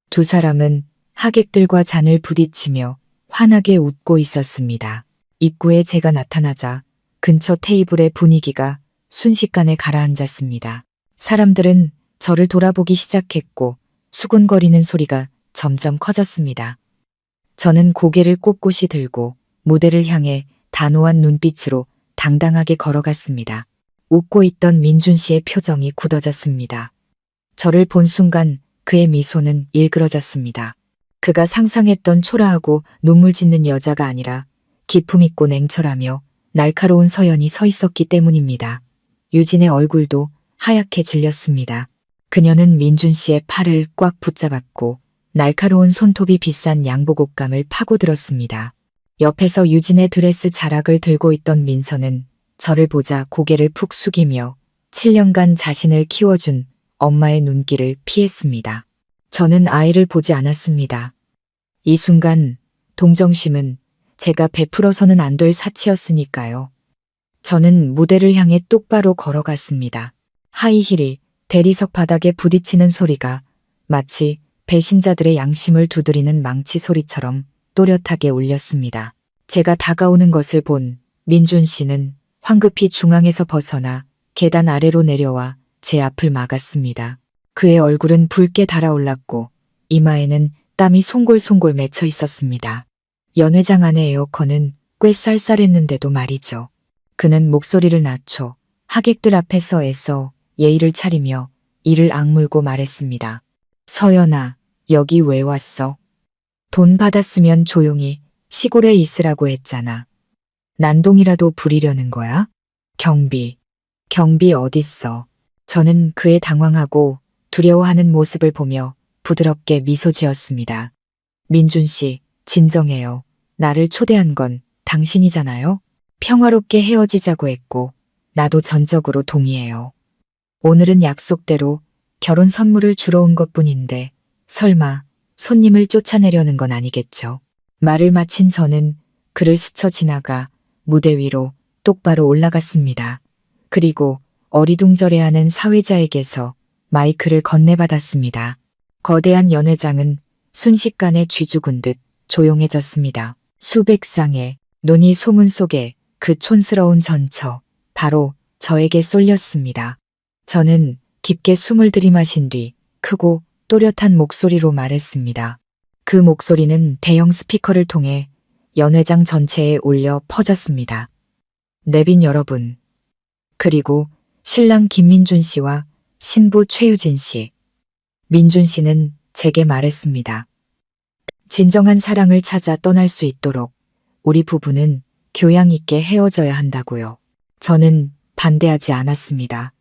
두 사람은 하객들과 잔을 부딪히며 환하게 웃고 있었습니다. 입구에 제가 나타나자 근처 테이블의 분위기가 순식간에 가라앉았습니다. 사람들은 저를 돌아보기 시작했고 수군거리는 소리가 점점 커졌습니다. 저는 고개를 꼿꼿이 들고 무대를 향해 단호한 눈빛으로 당당하게 걸어갔습니다. 웃고 있던 민준 씨의 표정이 굳어졌습니다. 저를 본 순간 그의 미소는 일그러졌습니다. 그가 상상했던 초라하고 눈물 짓는 여자가 아니라 기품 있고 냉철하며 날카로운 서연이 서 있었기 때문입니다. 유진의 얼굴도 하얗게 질렸습니다. 그녀는 민준 씨의 팔을 꽉 붙잡았고 날카로운 손톱이 비싼 양복 옷감을 파고들었습니다. 옆에서 유진의 드레스 자락을 들고 있던 민서는 저를 보자 고개를 푹 숙이며 7년간 자신을 키워준 엄마의 눈길을 피했습니다. 저는 아이를 보지 않았습니다. 이 순간 동정심은 제가 베풀어서는 안 될 사치였으니까요. 저는 무대를 향해 똑바로 걸어갔습니다. 하이힐이 대리석 바닥에 부딪히는 소리가 마치 배신자들의 양심을 두드리는 망치 소리처럼 또렷하게 울렸습니다. 제가 다가오는 것을 본 민준 씨는 황급히 중앙에서 벗어나 계단 아래로 내려와 제 앞을 막았습니다. 그의 얼굴은 붉게 달아올랐고 이마에는 땀이 송골송골 맺혀 있었습니다. 연회장 안의 에어컨은 꽤 쌀쌀했는데도 말이죠. 그는 목소리를 낮춰 하객들 앞에서 애써 예의를 차리며 이를 악물고 말했습니다. 서연아, 여기 왜 왔어? 돈 받았으면 조용히 시골에 있으라고 했잖아. 난동이라도 부리려는 거야? 경비 어딨어? 저는 그의 당황하고 두려워하는 모습을 보며 부드럽게 미소 지었습니다. 민준 씨, 진정해요. 나를 초대한 건 당신이잖아요. 평화롭게 헤어지자고 했고 나도 전적으로 동의해요. 오늘은 약속대로 결혼 선물을 주러 온 것뿐인데 설마 손님을 쫓아내려는 건 아니겠죠. 말을 마친 저는 그를 스쳐 지나가 무대 위로 똑바로 올라갔습니다. 그리고 어리둥절해하는 사회자에게서 마이크를 건네받았습니다. 거대한 연회장은 순식간에 쥐죽은 듯 조용해졌습니다. 수백 쌍의 눈이 소문 속에 그 촌스러운 전처, 바로 저에게 쏠렸습니다. 저는 깊게 숨을 들이마신 뒤 크고 또렷한 목소리로 말했습니다. 그 목소리는 대형 스피커를 통해 연회장 전체에 울려 퍼졌습니다. 내빈 여러분, 그리고 신랑 김민준 씨와 신부 최유진 씨. 민준 씨는 제게 말했습니다. 진정한 사랑을 찾아 떠날 수 있도록 우리 부부는 교양 있게 헤어져야 한다고요. 저는 반대하지 않았습니다.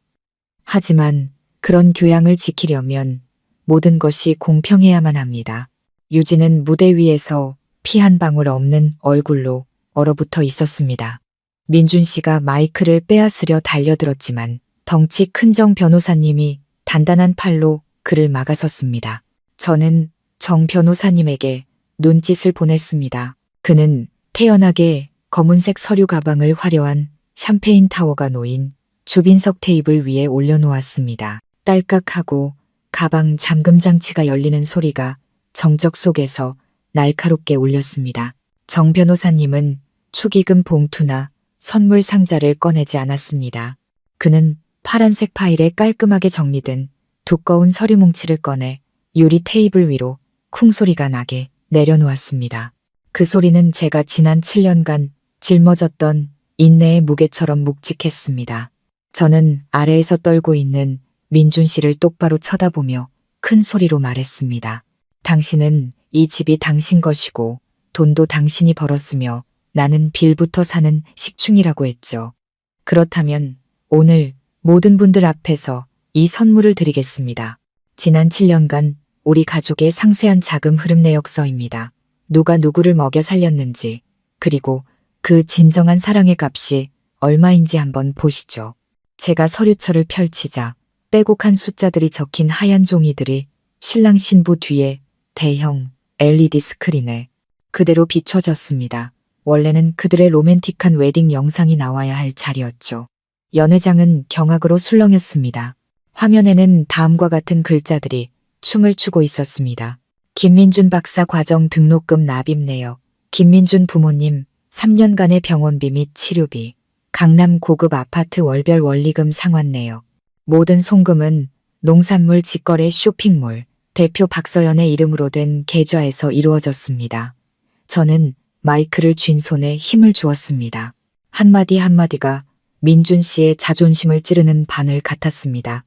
하지만 그런 교양을 지키려면 모든 것이 공평해야만 합니다. 유진은 무대 위에서 피 한 방울 없는 얼굴로 얼어붙어 있었습니다. 민준 씨가 마이크를 빼앗으려 달려들었지만 덩치 큰 정 변호사님이 단단한 팔로 그를 막아섰습니다. 저는 정 변호사님에게 눈짓을 보냈습니다. 그는 태연하게 검은색 서류 가방을 화려한 샴페인 타워가 놓인 주빈석 테이블 위에 올려놓았습니다. 딸깍하고 가방 잠금 장치가 열리는 소리가 정적 속에서 날카롭게 울렸습니다. 정 변호사님은 축의금 봉투나 선물 상자를 꺼내지 않았습니다. 그는 파란색 파일에 깔끔하게 정리된 두꺼운 서류 뭉치를 꺼내 유리 테이블 위로 쿵 소리가 나게 내려놓았습니다. 그 소리는 제가 지난 7년간 짊어졌던 인내의 무게처럼 묵직했습니다. 저는 아래에서 떨고 있는 민준 씨를 똑바로 쳐다보며 큰 소리로 말했습니다. 당신은 이 집이 당신 것이고 돈도 당신이 벌었으며 나는 빌부터 사는 식충이라고 했죠. 그렇다면 오늘 모든 분들 앞에서 이 선물을 드리겠습니다. 지난 7년간 우리 가족의 상세한 자금 흐름 내역서입니다. 누가 누구를 먹여 살렸는지, 그리고 그 진정한 사랑의 값이 얼마인지 한번 보시죠. 제가 서류철을 펼치자 빼곡한 숫자들이 적힌 하얀 종이들이 신랑 신부 뒤에 대형 LED 스크린에 그대로 비춰졌습니다. 원래는 그들의 로맨틱한 웨딩 영상이 나와야 할 자리였죠. 연회장은 경악으로 술렁였습니다. 화면에는 다음과 같은 글자들이 춤을 추고 있었습니다. 김민준 박사 과정 등록금 납입 내역, 김민준 부모님 3년간의 병원비 및 치료비, 강남 고급 아파트 월별 원리금 상환 내역, 모든 송금은 농산물 직거래 쇼핑몰 대표 박서연의 이름으로 된 계좌에서 이루어졌습니다. 저는 마이크를 쥔 손에 힘을 주었습니다. 한마디 한마디가 민준 씨의 자존심을 찌르는 바늘 같았습니다.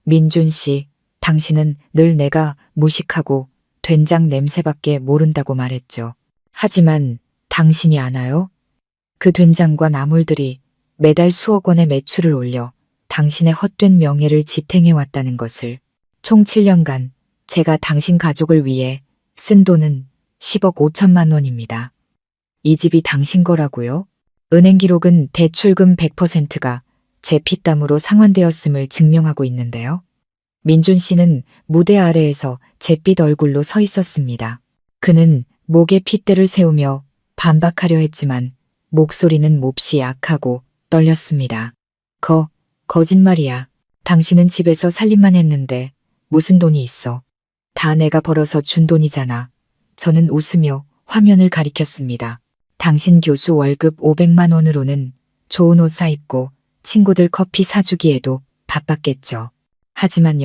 민준 씨, 당신은 늘 내가 무식하고 된장 냄새밖에 모른다고 말했죠. 하지만 당신이 아나요? 그 된장과 나물들이 매달 수억 원의 매출을 올려 당신의 헛된 명예를 지탱해 왔다는 것을. 총 7년간 제가 당신 가족을 위해 쓴 돈은 10억 5천만 원입니다. 이 집이 당신 거라고요? 은행 기록은 대출금 100%가 제 피땀으로 상환되었음을 증명하고 있는데요. 민준 씨는 무대 아래에서 잿빛 얼굴로 서 있었습니다. 그는 목에 핏대를 세우며 반박하려 했지만 목소리는 몹시 약하고 떨렸습니다. 거짓말이야. 당신은 집에서 살림만 했는데 무슨 돈이 있어. 다 내가 벌어서 준 돈이잖아. 저는 웃으며 화면을 가리켰습니다. 당신 교수 월급 500만 원으로는 좋은 옷 사입고 친구들 커피 사주기에도 바빴겠죠. 하지만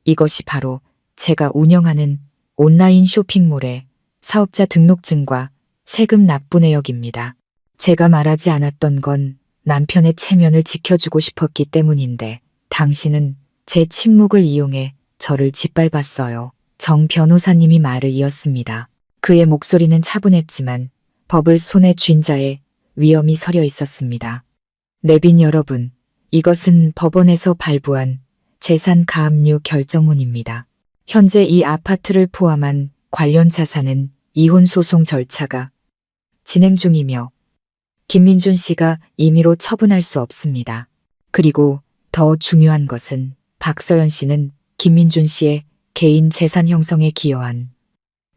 이것이 바로 제가 운영하는 온라인 쇼핑몰의 사업자 등록증과 세금 납부 내역입니다. 제가 말하지 않았던 건 남편의 체면을 지켜주고 싶었기 때문인데 당신은 제 침묵을 이용해 저를 짓밟았어요. 정 변호사님이 말을 이었습니다. 그의 목소리는 차분했지만 법을 손에 쥔 자의 위엄이 서려 있었습니다. 내빈 여러분, 이것은 법원에서 발부한 재산 가압류 결정문입니다. 현재 이 아파트를 포함한 관련 자산은 이혼 소송 절차가 진행 중이며 김민준 씨가 임의로 처분할 수 없습니다. 그리고 더 중요한 것은 박서연 씨는 김민준 씨의 개인 재산 형성에 기여한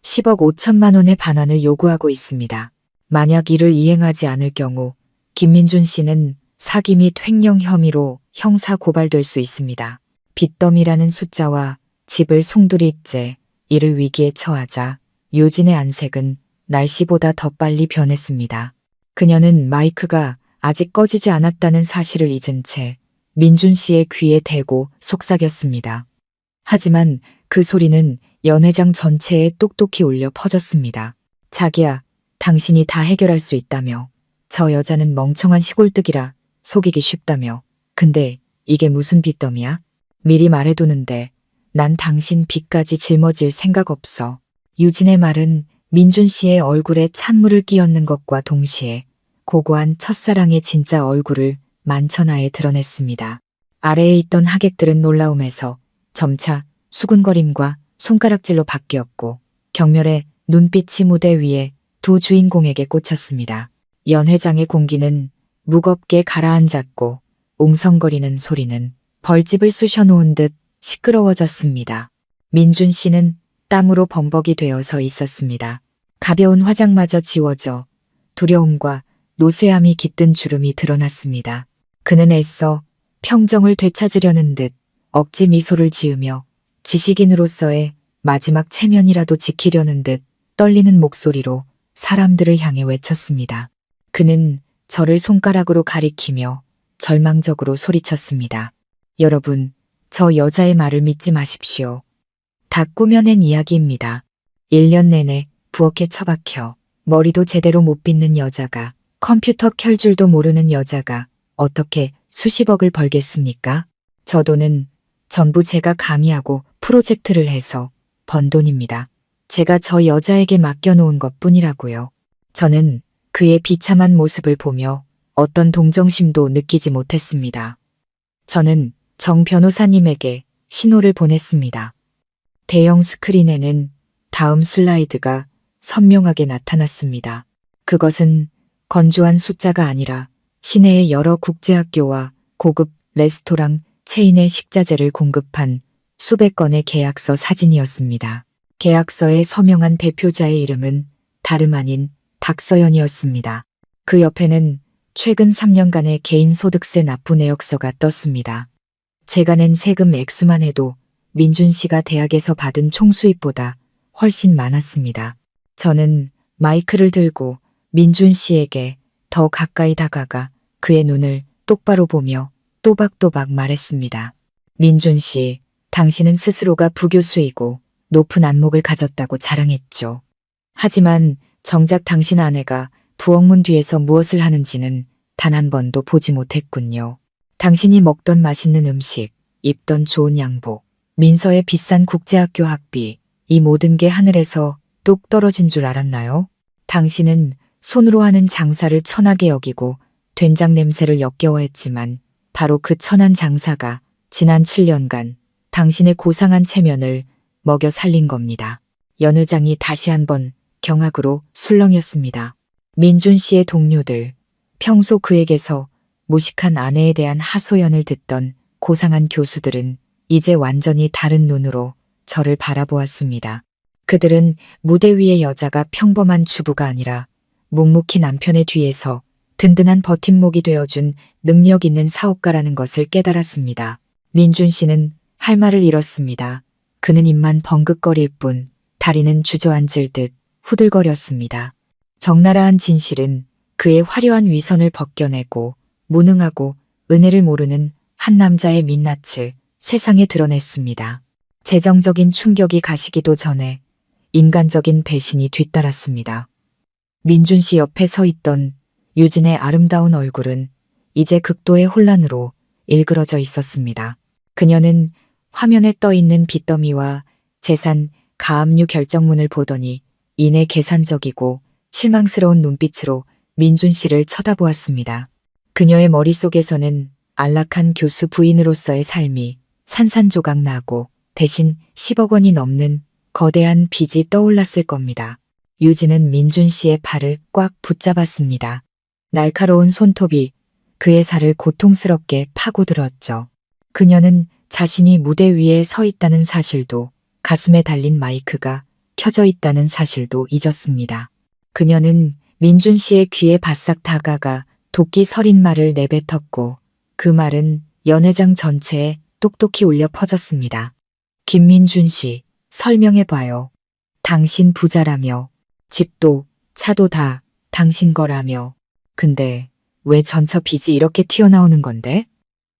10억 5천만 원의 반환을 요구하고 있습니다. 만약 이를 이행하지 않을 경우 김민준 씨는 사기 및 횡령 혐의로 형사 고발될 수 있습니다. 빚더미라는 숫자와 집을 송두리째 이를 위기에 처하자 요진의 안색은 날씨보다 더 빨리 변했습니다. 그녀는 마이크가 아직 꺼지지 않았다는 사실을 잊은 채 민준 씨의 귀에 대고 속삭였습니다. 하지만 그 소리는 연회장 전체에 똑똑히 울려 퍼졌습니다. 자기야, 당신이 다 해결할 수 있다며. 저 여자는 멍청한 시골뜨기라 속이기 쉽다며. 근데 이게 무슨 빚더미야? 미리 말해두는데 난 당신 빚까지 짊어질 생각 없어. 유진의 말은 민준 씨의 얼굴에 찬물을 끼얹는 것과 동시에 고고한 첫사랑의 진짜 얼굴을 만천하에 드러냈습니다. 아래에 있던 하객들은 놀라움에서 점차 수군거림과 손가락질로 바뀌었고 경멸의 눈빛이 무대 위에 두 주인공에게 꽂혔습니다. 연회장의 공기는 무겁게 가라앉았고 웅성거리는 소리는 벌집을 쑤셔놓은 듯 시끄러워졌습니다. 민준 씨는 땀으로 범벅이 되어서 있었습니다. 가벼운 화장마저 지워져 두려움과 노쇠함이 깃든 주름이 드러났습니다. 그는 애써 평정을 되찾으려는 듯 억지 미소를 지으며 지식인으로서의 마지막 체면이라도 지키려는 듯 떨리는 목소리로 사람들을 향해 외쳤습니다. 그는 저를 손가락으로 가리키며 절망적으로 소리쳤습니다. 여러분, 저 여자의 말을 믿지 마십시오. 다 꾸며낸 이야기입니다. 1년 내내 부엌에 처박혀 머리도 제대로 못 빗는 여자가, 컴퓨터 켤 줄도 모르는 여자가 어떻게 수십억을 벌겠습니까? 저 돈은 전부 제가 강의하고 프로젝트를 해서 번 돈입니다. 제가 저 여자에게 맡겨놓은 것뿐이라고요. 저는 그의 비참한 모습을 보며 어떤 동정심도 느끼지 못했습니다. 저는 정 변호사님에게 신호를 보냈습니다. 대형 스크린에는 다음 슬라이드가 선명하게 나타났습니다. 그것은 건조한 숫자가 아니라 시내의 여러 국제학교와 고급 레스토랑 체인의 식자재를 공급한 수백 건의 계약서 사진이었습니다. 계약서에 서명한 대표자의 이름은 다름 아닌 박서연이었습니다. 그 옆에는 최근 3년간의 개인소득세 납부 내역서가 떴습니다. 제가 낸 세금 액수만 해도 민준 씨가 대학에서 받은 총수입보다 훨씬 많았습니다. 저는 마이크를 들고 민준 씨에게 더 가까이 다가가 그의 눈을 똑바로 보며 또박또박 말했습니다. 민준 씨, 당신은 스스로가 부교수이고 높은 안목을 가졌다고 자랑했죠. 하지만 정작 당신 아내가 부엌문 뒤에서 무엇을 하는지는 단 한 번도 보지 못했군요. 당신이 먹던 맛있는 음식, 입던 좋은 양복, 민서의 비싼 국제학교 학비, 이 모든 게 하늘에서 뚝 떨어진 줄 알았나요? 당신은 손으로 하는 장사를 천하게 여기고 된장 냄새를 역겨워했지만 바로 그 천한 장사가 지난 7년간 당신의 고상한 체면을 먹여 살린 겁니다. 연 의장이 다시 한번 경악으로 술렁였습니다. 민준 씨의 동료들, 평소 그에게서 무식한 아내에 대한 하소연을 듣던 고상한 교수들은 이제 완전히 다른 눈으로 저를 바라보았습니다. 그들은 무대 위의 여자가 평범한 주부가 아니라 묵묵히 남편의 뒤에서 든든한 버팀목이 되어준 능력 있는 사업가라는 것을 깨달았습니다. 민준 씨는 할 말을 잃었습니다. 그는 입만 벙긋거릴 뿐 다리는 주저앉을 듯 후들거렸습니다. 적나라한 진실은 그의 화려한 위선을 벗겨내고 무능하고 은혜를 모르는 한 남자의 민낯을 세상에 드러냈습니다. 재정적인 충격이 가시기도 전에 인간적인 배신이 뒤따랐습니다. 민준 씨 옆에 서 있던 유진의 아름다운 얼굴은 이제 극도의 혼란으로 일그러져 있었습니다. 그녀는 화면에 떠 있는 빚더미와 재산 가압류 결정문을 보더니 이내 계산적이고 실망스러운 눈빛으로 민준 씨를 쳐다보았습니다. 그녀의 머릿속에서는 안락한 교수 부인으로서의 삶이 산산조각 나고 대신 10억 원이 넘는 거대한 빚이 떠올랐을 겁니다. 유진은 민준 씨의 팔을 꽉 붙잡았습니다. 날카로운 손톱이 그의 살을 고통스럽게 파고들었죠. 그녀는 자신이 무대 위에 서 있다는 사실도 가슴에 달린 마이크가 켜져 있다는 사실도 잊었습니다. 그녀는 민준 씨의 귀에 바싹 다가가 도끼 서린 말을 내뱉었고 그 말은 연회장 전체에 똑똑히 울려 퍼졌습니다. 김민준 씨, 설명해봐요. 당신 부자라며 집도 차도 다 당신 거라며 근데 왜 전처 빚이 이렇게 튀어나오는 건데?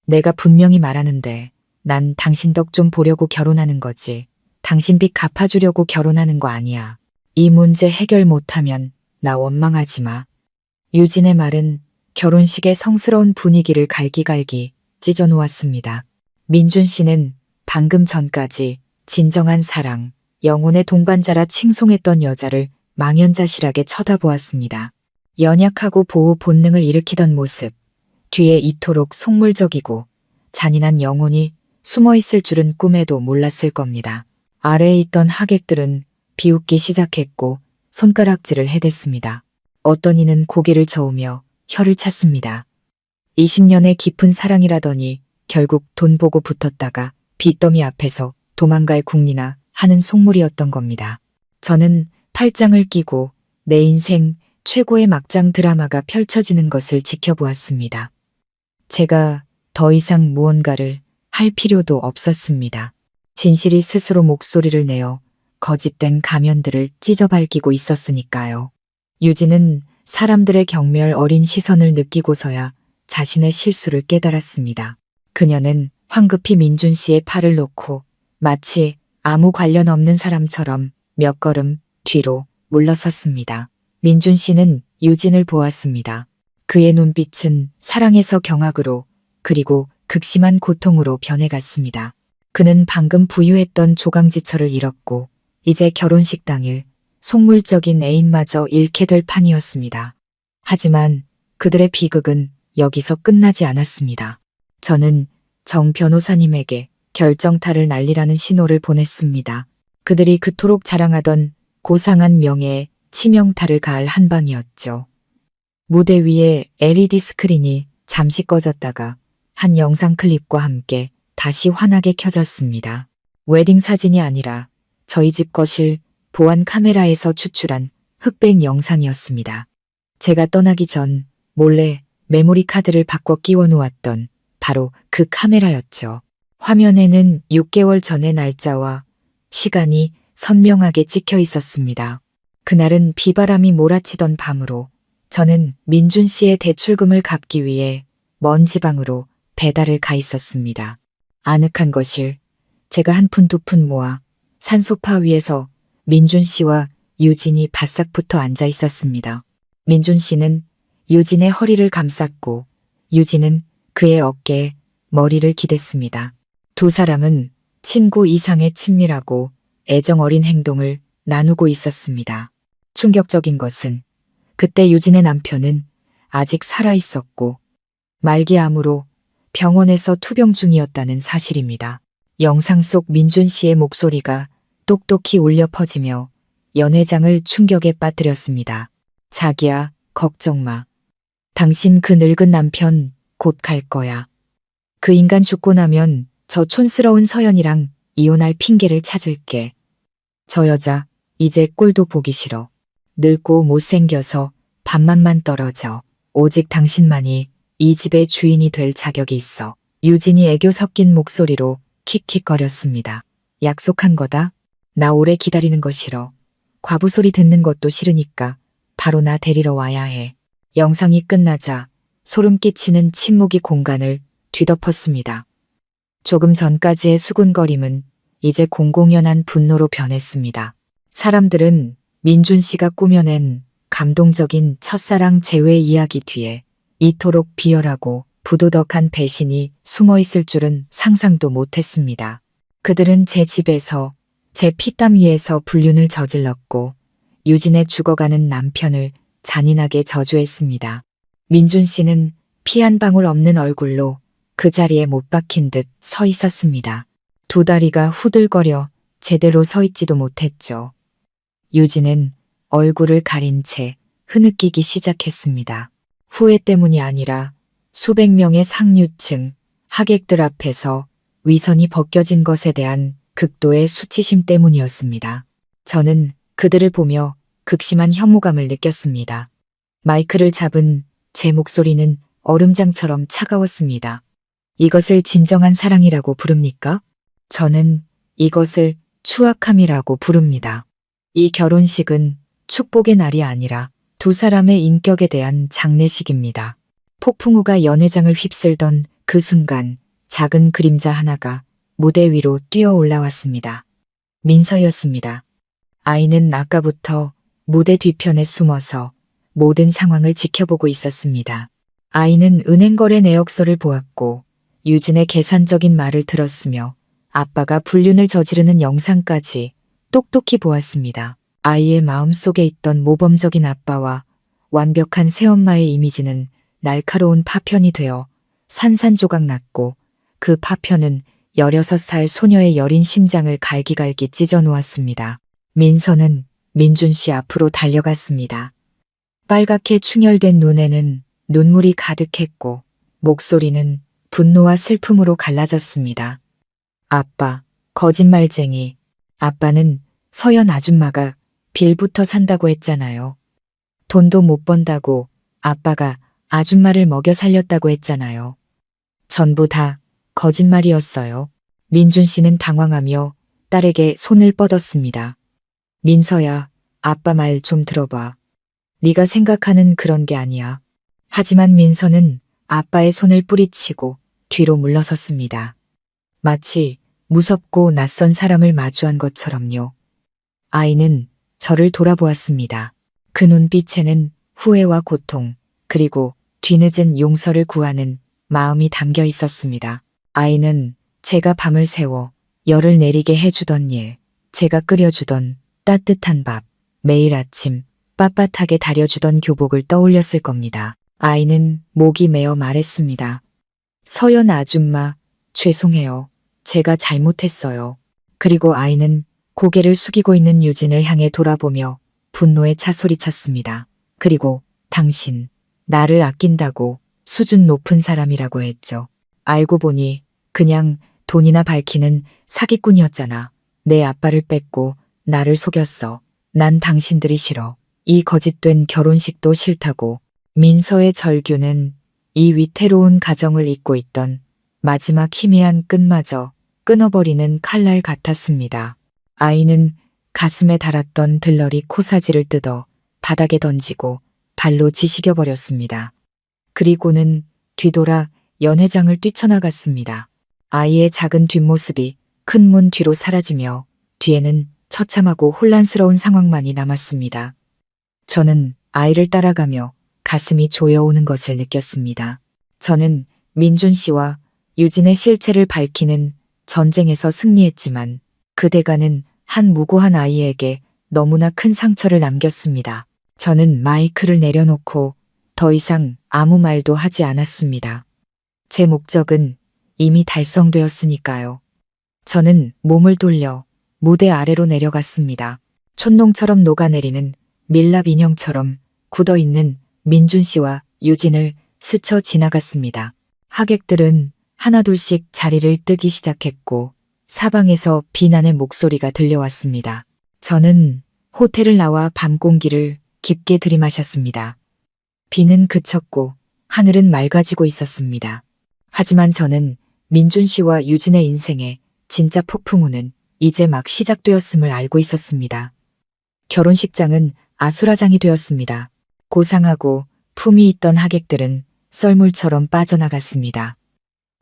내가 분명히 말하는데 난 당신 덕 좀 보려고 결혼하는 거지. 당신 빚 갚아주려고 결혼하는 거 아니야. 이 문제 해결 못하면 나 원망하지 마. 유진의 말은 결혼식의 성스러운 분위기를 갈기갈기 찢어놓았습니다. 민준 씨는 방금 전까지 진정한 사랑, 영혼의 동반자라 칭송했던 여자를 망연자실하게 쳐다보았습니다. 연약하고 보호 본능을 일으키던 모습, 뒤에 이토록 속물적이고 잔인한 영혼이 숨어있을 줄은 꿈에도 몰랐을 겁니다. 아래에 있던 하객들은 비웃기 시작했고 손가락질을 해댔습니다. 어떤 이는 고개를 저으며 혀를 찼습니다. 20년의 깊은 사랑이라더니 결국 돈 보고 붙었다가 빚더미 앞에서 도망갈 궁리나 하는 속물이었던 겁니다. 저는 팔짱을 끼고 내 인생 최고의 막장 드라마가 펼쳐지는 것을 지켜보았습니다. 제가 더 이상 무언가를 할 필요도 없었습니다. 진실이 스스로 목소리를 내어 거짓된 가면들을 찢어밟히고 있었으니까요. 유진은 사람들의 경멸 어린 시선을 느끼고서야 자신의 실수를 깨달았습니다. 그녀는 황급히 민준 씨의 팔을 놓고 마치 아무 관련 없는 사람처럼 몇 걸음 뒤로 물러섰습니다. 민준 씨는 유진을 보았습니다. 그의 눈빛은 사랑에서 경악으로 그리고 극심한 고통으로 변해갔습니다. 그는 방금 부유했던 조강지처를 잃었고 이제 결혼식 당일 속물적인 애인마저 잃게 될 판이었습니다. 하지만 그들의 비극은 여기서 끝나지 않았습니다. 저는 정 변호사님에게 결정타를 날리라는 신호를 보냈습니다. 그들이 그토록 자랑하던 고상한 명예에 치명타를 가할 한방이었죠. 무대 위에 LED 스크린이 잠시 꺼졌다가 한 영상 클립과 함께 다시 환하게 켜졌습니다. 웨딩 사진이 아니라 저희 집 거실 보안 카메라에서 추출한 흑백 영상이었습니다. 제가 떠나기 전 몰래 메모리 카드를 바꿔 끼워 놓았던 바로 그 카메라였죠. 화면에는 6개월 전의 날짜와 시간이 선명하게 찍혀 있었습니다. 그날은 비바람이 몰아치던 밤으로 저는 민준 씨의 대출금을 갚기 위해 먼 지방으로 배달을 가 있었습니다. 아늑한 거실, 제가 한 푼 두 푼 모아 산 소파 위에서 민준 씨와 유진이 바싹 붙어 앉아 있었습니다. 민준 씨는 유진의 허리를 감쌌고 유진은 그의 어깨에 머리를 기댔습니다. 두 사람은 친구 이상의 친밀하고 애정 어린 행동을 나누고 있었습니다. 충격적인 것은 그때 유진의 남편은 아직 살아 있었고 말기암으로 병원에서 투병 중이었다는 사실입니다. 영상 속 민준 씨의 목소리가 똑똑히 울려 퍼지며 연회장을 충격에 빠뜨렸습니다. 자기야, 걱정 마. 당신 그 늙은 남편 곧 갈 거야. 그 인간 죽고 나면 저 촌스러운 서연이랑 이혼할 핑계를 찾을게. 저 여자 이제 꼴도 보기 싫어. 늙고 못생겨서 밥맛만 떨어져. 오직 당신만이 이 집의 주인이 될 자격이 있어. 유진이 애교 섞인 목소리로 킥킥거렸습니다. 약속한 거다. 나 오래 기다리는 거 싫어. 과부 소리 듣는 것도 싫으니까 바로 나 데리러 와야 해. 영상이 끝나자 소름 끼치는 침묵이 공간을 뒤덮었습니다. 조금 전까지의 수군거림은 이제 공공연한 분노로 변했습니다. 사람들은 민준 씨가 꾸며낸 감동적인 첫사랑 재회 이야기 뒤에 이토록 비열하고 부도덕한 배신이 숨어 있을 줄은 상상도 못했습니다. 그들은 제 집에서 제 피땀 위에서 불륜을 저질렀고 유진의 죽어가는 남편을 잔인하게 저주했습니다. 민준 씨는 피 한 방울 없는 얼굴로 그 자리에 못 박힌 듯 서 있었습니다. 두 다리가 후들거려 제대로 서 있지도 못했죠. 유진은 얼굴을 가린 채 흐느끼기 시작했습니다. 후회 때문이 아니라 수백 명의 상류층, 하객들 앞에서 위선이 벗겨진 것에 대한 극도의 수치심 때문이었습니다. 저는 그들을 보며 극심한 혐오감을 느꼈습니다. 마이크를 잡은 제 목소리는 얼음장처럼 차가웠습니다. 이것을 진정한 사랑이라고 부릅니까? 저는 이것을 추악함이라고 부릅니다. 이 결혼식은 축복의 날이 아니라 두 사람의 인격에 대한 장례식입니다. 폭풍우가 연회장을 휩쓸던 그 순간 작은 그림자 하나가 무대 위로 뛰어 올라왔습니다. 민서였습니다. 아이는 아까부터 무대 뒤편에 숨어서 모든 상황을 지켜보고 있었습니다. 아이는 은행거래 내역서를 보았고 유진의 계산적인 말을 들었으며 아빠가 불륜을 저지르는 영상까지 똑똑히 보았습니다. 아이의 마음속에 있던 모범적인 아빠와 완벽한 새엄마의 이미지는 날카로운 파편이 되어 산산조각 났고 그 파편은 16살 소녀의 여린 심장을 갈기갈기 찢어 놓았습니다. 민서는 민준 씨 앞으로 달려갔습니다. 빨갛게 충혈된 눈에는 눈물이 가득했고 목소리는 분노와 슬픔으로 갈라졌습니다. 아빠, 거짓말쟁이. 아빠는 서연 아줌마가 빌부터 산다고 했잖아요. 돈도 못 번다고 아빠가 아줌마를 먹여 살렸다고 했잖아요. 전부 다 거짓말이었어요. 민준 씨는 당황하며 딸에게 손을 뻗었습니다. 민서야, 아빠 말 좀 들어봐. 네가 생각하는 그런 게 아니야. 하지만 민서는 아빠의 손을 뿌리치고 뒤로 물러섰습니다. 마치 무섭고 낯선 사람을 마주한 것처럼요. 아이는 저를 돌아보았습니다. 그 눈빛에는 후회와 고통, 그리고 뒤늦은 용서를 구하는 마음이 담겨 있었습니다. 아이는 제가 밤을 새워 열을 내리게 해주던 일, 제가 끓여주던 따뜻한 밥, 매일 아침 빳빳하게 다려주던 교복을 떠올렸을 겁니다. 아이는 목이 메어 말했습니다. 서연 아줌마, 죄송해요. 제가 잘못했어요. 그리고 아이는 고개를 숙이고 있는 유진을 향해 돌아보며 분노에 차 소리쳤습니다. 그리고 당신, 나를 아낀다고 수준 높은 사람이라고 했죠. 알고 보니 그냥 돈이나 밝히는 사기꾼이었잖아. 내 아빠를 뺏고 나를 속였어. 난 당신들이 싫어. 이 거짓된 결혼식도 싫다고. 민서의 절규는 이 위태로운 가정을 잇고 있던 마지막 희미한 끈마저 끊어버리는 칼날 같았습니다. 아이는 가슴에 달았던 들러리 코사지를 뜯어 바닥에 던지고 발로 지시겨버렸습니다. 그리고는 뒤돌아 연회장을 뛰쳐나갔습니다. 아이의 작은 뒷모습이 큰 문 뒤로 사라지며 뒤에는 처참하고 혼란스러운 상황만이 남았습니다. 저는 아이를 따라가며 가슴이 조여오는 것을 느꼈습니다. 저는 민준 씨와 유진의 실체를 밝히는 전쟁에서 승리했지만 그 대가는 한 무고한 아이에게 너무나 큰 상처를 남겼습니다. 저는 마이크를 내려놓고 더 이상 아무 말도 하지 않았습니다. 제 목적은 이미 달성되었으니까요. 저는 몸을 돌려 무대 아래로 내려갔습니다. 촛농처럼 녹아내리는 밀랍 인형처럼 굳어있는 민준 씨와 유진을 스쳐 지나갔습니다. 하객들은 하나둘씩 자리를 뜨기 시작했고 사방에서 비난의 목소리가 들려왔습니다. 저는 호텔을 나와 밤 공기를 깊게 들이마셨습니다. 비는 그쳤고 하늘은 맑아지고 있었습니다. 하지만 저는 민준 씨와 유진의 인생에 진짜 폭풍우는 이제 막 시작되었음을 알고 있었습니다. 결혼식장은 아수라장이 되었습니다. 고상하고 품위 있던 하객들은 썰물처럼 빠져나갔습니다.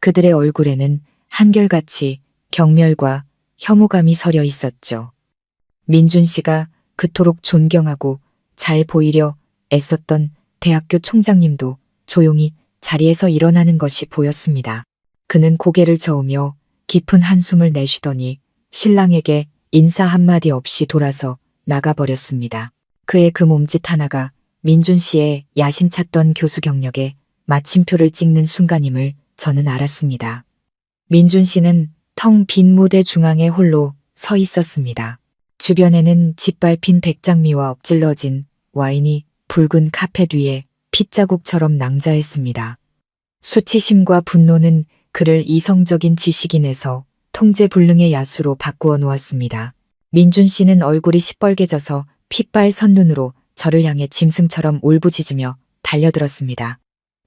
그들의 얼굴에는 한결같이 경멸과 혐오감이 서려 있었죠. 민준 씨가 그토록 존경하고 잘 보이려 애썼던 대학교 총장님도 조용히 자리에서 일어나는 것이 보였습니다. 그는 고개를 저으며 깊은 한숨을 내쉬더니 신랑에게 인사 한마디 없이 돌아서 나가버렸습니다. 그의 그 몸짓 하나가 민준 씨의 야심찼던 교수 경력에 마침표를 찍는 순간임을 저는 알았습니다. 민준 씨는 텅 빈 무대 중앙에 홀로 서 있었습니다. 주변에는 짓밟힌 백장미와 엎질러진 와인이 붉은 카펫 위에 핏자국처럼 낭자했습니다. 수치심과 분노는 그를 이성적인 지식인에서 통제불능의 야수로 바꾸어 놓았습니다. 민준 씨는 얼굴이 시뻘개져서 핏발 선눈으로 저를 향해 짐승처럼 울부짖으며 달려들었습니다.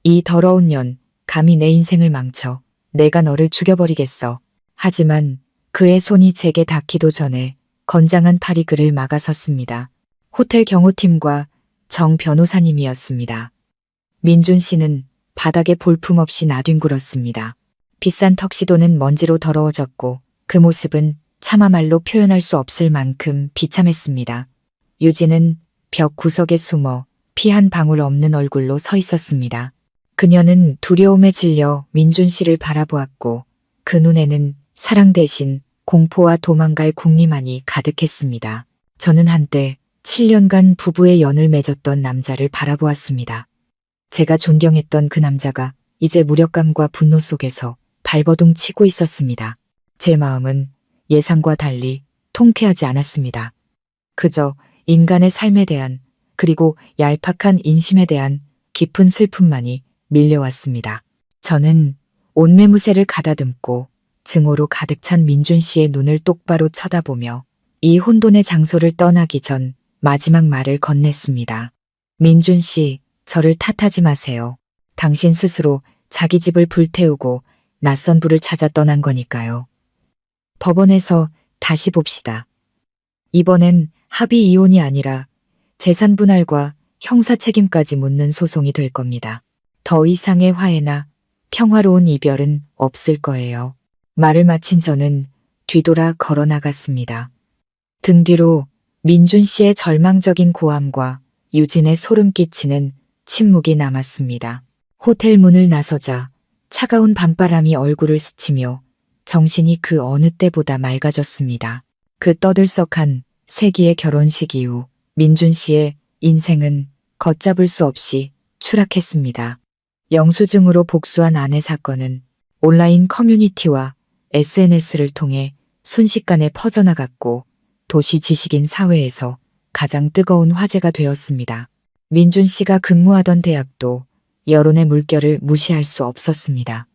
이 더러운 년, 감히 내 인생을 망쳐. 내가 너를 죽여버리겠어. 하지만 그의 손이 제게 닿기도 전에 건장한 팔이 그를 막아섰습니다. 호텔 경호팀과 정 변호사님이었습니다. 민준 씨는 바닥에 볼품없이 나뒹굴었습니다. 비싼 턱시도는 먼지로 더러워졌고 그 모습은 차마말로 표현할 수 없을 만큼 비참했습니다. 유진은 벽 구석에 숨어 피 한 방울 없는 얼굴로 서 있었습니다. 그녀는 두려움에 질려 민준 씨를 바라보았고 그 눈에는 사랑 대신 공포와 도망갈 궁리만이 가득했습니다. 저는 한때 7년간 부부의 연을 맺었던 남자를 바라보았습니다. 제가 존경했던 그 남자가 이제 무력감과 분노 속에서 발버둥 치고 있었습니다. 제 마음은 예상과 달리 통쾌하지 않았습니다. 그저 인간의 삶에 대한 그리고 얄팍한 인심에 대한 깊은 슬픔만이 밀려왔습니다. 저는 온매무새를 가다듬고 증오로 가득 찬 민준 씨의 눈을 똑바로 쳐다보며 이 혼돈의 장소를 떠나기 전 마지막 말을 건넸습니다. 민준 씨, 저를 탓하지 마세요. 당신 스스로 자기 집을 불태우고 낯선 부를 찾아 떠난 거니까요. 법원에서 다시 봅시다. 이번엔 합의 이혼이 아니라 재산 분할과 형사 책임까지 묻는 소송이 될 겁니다. 더 이상의 화해나 평화로운 이별은 없을 거예요. 말을 마친 저는 뒤돌아 걸어 나갔습니다. 등 뒤로 민준 씨의 절망적인 고함과 유진의 소름 끼치는 침묵이 남았습니다. 호텔 문을 나서자 차가운 밤바람이 얼굴을 스치며 정신이 그 어느 때보다 맑아졌습니다. 그 떠들썩한 세기의 결혼식 이후 민준 씨의 인생은 걷잡을 수 없이 추락했습니다. 영수증으로 복수한 아내 사건은 온라인 커뮤니티와 SNS를 통해 순식간에 퍼져나갔고 도시 지식인 사회에서 가장 뜨거운 화제가 되었습니다. 민준 씨가 근무하던 대학도 여론의 물결을 무시할 수 없었습니다.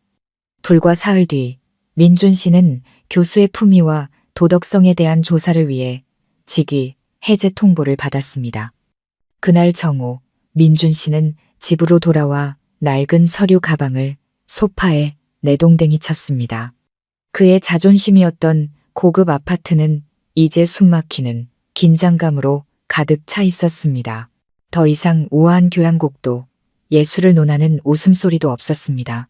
불과 사흘 뒤 민준 씨는 교수의 품위와 도덕성에 대한 조사를 위해 직위 해제 통보를 받았습니다. 그날 정오 민준 씨는 집으로 돌아와 낡은 서류 가방을 소파에 내동댕이 쳤습니다. 그의 자존심이었던 고급 아파트는 이제 숨막히는 긴장감으로 가득 차 있었습니다. 더 이상 우아한 교향곡도 예술을 논하는 웃음소리도 없었습니다.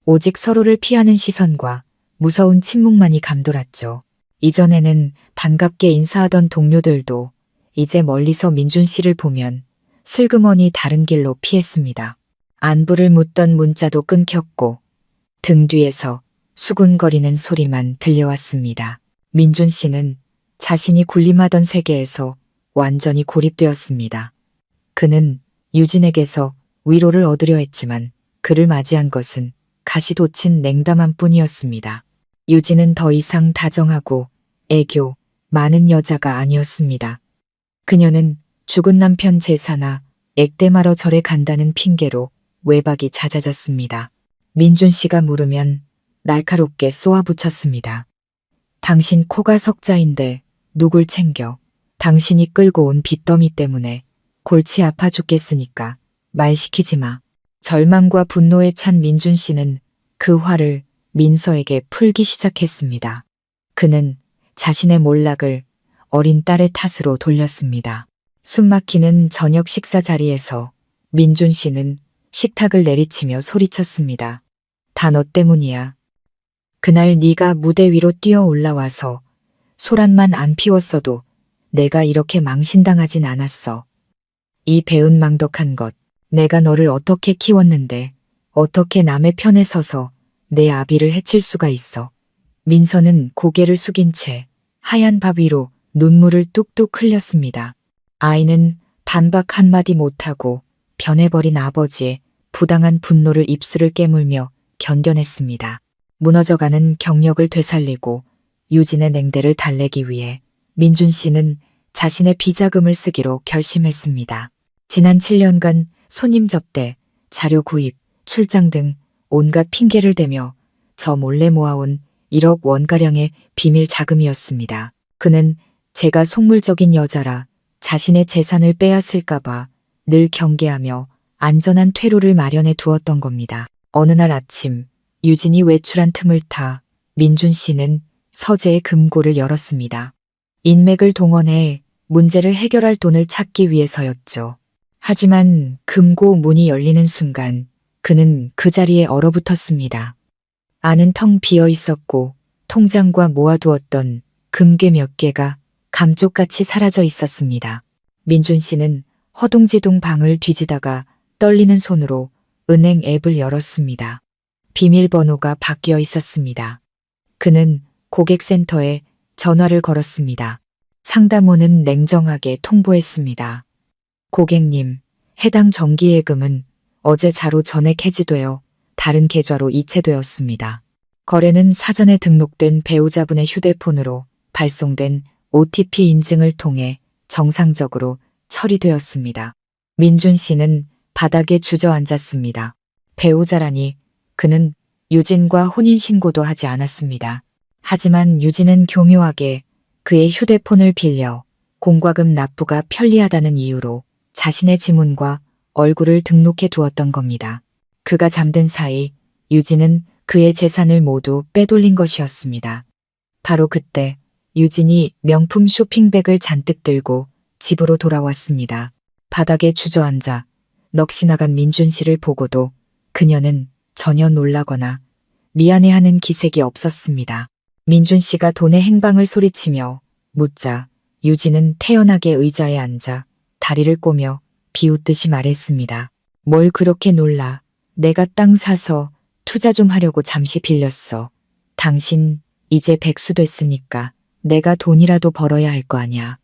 오직 서로를 피하는 시선과 무서운 침묵만이 감돌았죠. 이전에는 반갑게 인사하던 동료들도 이제 멀리서 민준 씨를 보면 슬그머니 다른 길로 피했습니다. 안부를 묻던 문자도 끊겼고 등 뒤에서 수군거리는 소리만 들려왔습니다. 민준 씨는 자신이 군림하던 세계에서 완전히 고립되었습니다. 그는 유진에게서 위로를 얻으려 했지만 그를 맞이한 것은 가시돋친 냉담한 뿐이었습니다. 유진은 더 이상 다정하고 애교 많은 여자가 아니었습니다. 그녀는 죽은 남편 제사나 액땜하러 절에 간다는 핑계로 외박이 잦아졌습니다. 민준 씨가 물으면 날카롭게 쏘아붙였습니다. 당신 코가 석자인데 누굴 챙겨. 당신이 끌고 온 빚더미 때문에 골치 아파 죽겠으니까 말 시키지 마. 절망과 분노에 찬 민준 씨는 그 화를 민서에게 풀기 시작했습니다. 그는 자신의 몰락을 어린 딸의 탓으로 돌렸습니다. 숨막히는 저녁 식사 자리에서 민준 씨는 식탁을 내리치며 소리쳤습니다. 다 너 때문이야. 그날 네가 무대 위로 뛰어 올라와서 소란만 안 피웠어도 내가 이렇게 망신당하진 않았어. 이 배은망덕한 것, 내가 너를 어떻게 키웠는데 어떻게 남의 편에 서서 내 아비를 해칠 수가 있어. 민서는 고개를 숙인 채 하얀 밥 위로 눈물을 뚝뚝 흘렸습니다. 아이는 반박 한마디 못하고 변해버린 아버지의 부당한 분노를 입술을 깨물며 견뎌냈습니다. 무너져가는 경력을 되살리고 유진의 냉대를 달래기 위해 민준 씨는 자신의 비자금을 쓰기로 결심했습니다. 지난 7년간 손님 접대, 자료 구입, 출장 등 온갖 핑계를 대며 저 몰래 모아온 1억 원가량의 비밀 자금이었습니다. 그는 제가 속물적인 여자라 자신의 재산을 빼앗을까봐 늘 경계하며 안전한 퇴로를 마련해 두었던 겁니다. 어느 날 아침 유진이 외출한 틈을 타 민준 씨는 서재의 금고를 열었습니다. 인맥을 동원해 문제를 해결할 돈을 찾기 위해서였죠. 하지만 금고 문이 열리는 순간 그는 그 자리에 얼어붙었습니다. 안은 텅 비어 있었고 통장과 모아두었던 금괴 몇 개가 감쪽같이 사라져 있었습니다. 민준 씨는 허둥지둥 방을 뒤지다가 떨리는 손으로 은행 앱을 열었습니다. 비밀번호가 바뀌어 있었습니다. 그는 고객센터에 전화를 걸었습니다. 상담원은 냉정하게 통보했습니다. 고객님, 해당 정기예금은 어제 자로 전액 해지되어 다른 계좌로 이체되었습니다. 거래는 사전에 등록된 배우자분의 휴대폰으로 발송된 OTP 인증을 통해 정상적으로 처리되었습니다. 민준 씨는 바닥에 주저앉았습니다. 배우자라니 그는 유진과 혼인신고도 하지 않았습니다. 하지만 유진은 교묘하게 그의 휴대폰을 빌려 공과금 납부가 편리하다는 이유로 자신의 지문과 얼굴을 등록해 두었던 겁니다. 그가 잠든 사이 유진은 그의 재산을 모두 빼돌린 것이었습니다. 바로 그때 유진이 명품 쇼핑백을 잔뜩 들고 집으로 돌아왔습니다. 바닥에 주저앉아 넋이 나간 민준 씨를 보고도 그녀는 전혀 놀라거나 미안해하는 기색이 없었습니다. 민준 씨가 돈의 행방을 소리치며 묻자 유진은 태연하게 의자에 앉아 다리를 꼬며 비웃듯이 말했습니다. 뭘 그렇게 놀라. 내가 땅 사서 투자 좀 하려고 잠시 빌렸어. 당신 이제 백수 됐으니까 내가 돈이라도 벌어야 할 거 아냐.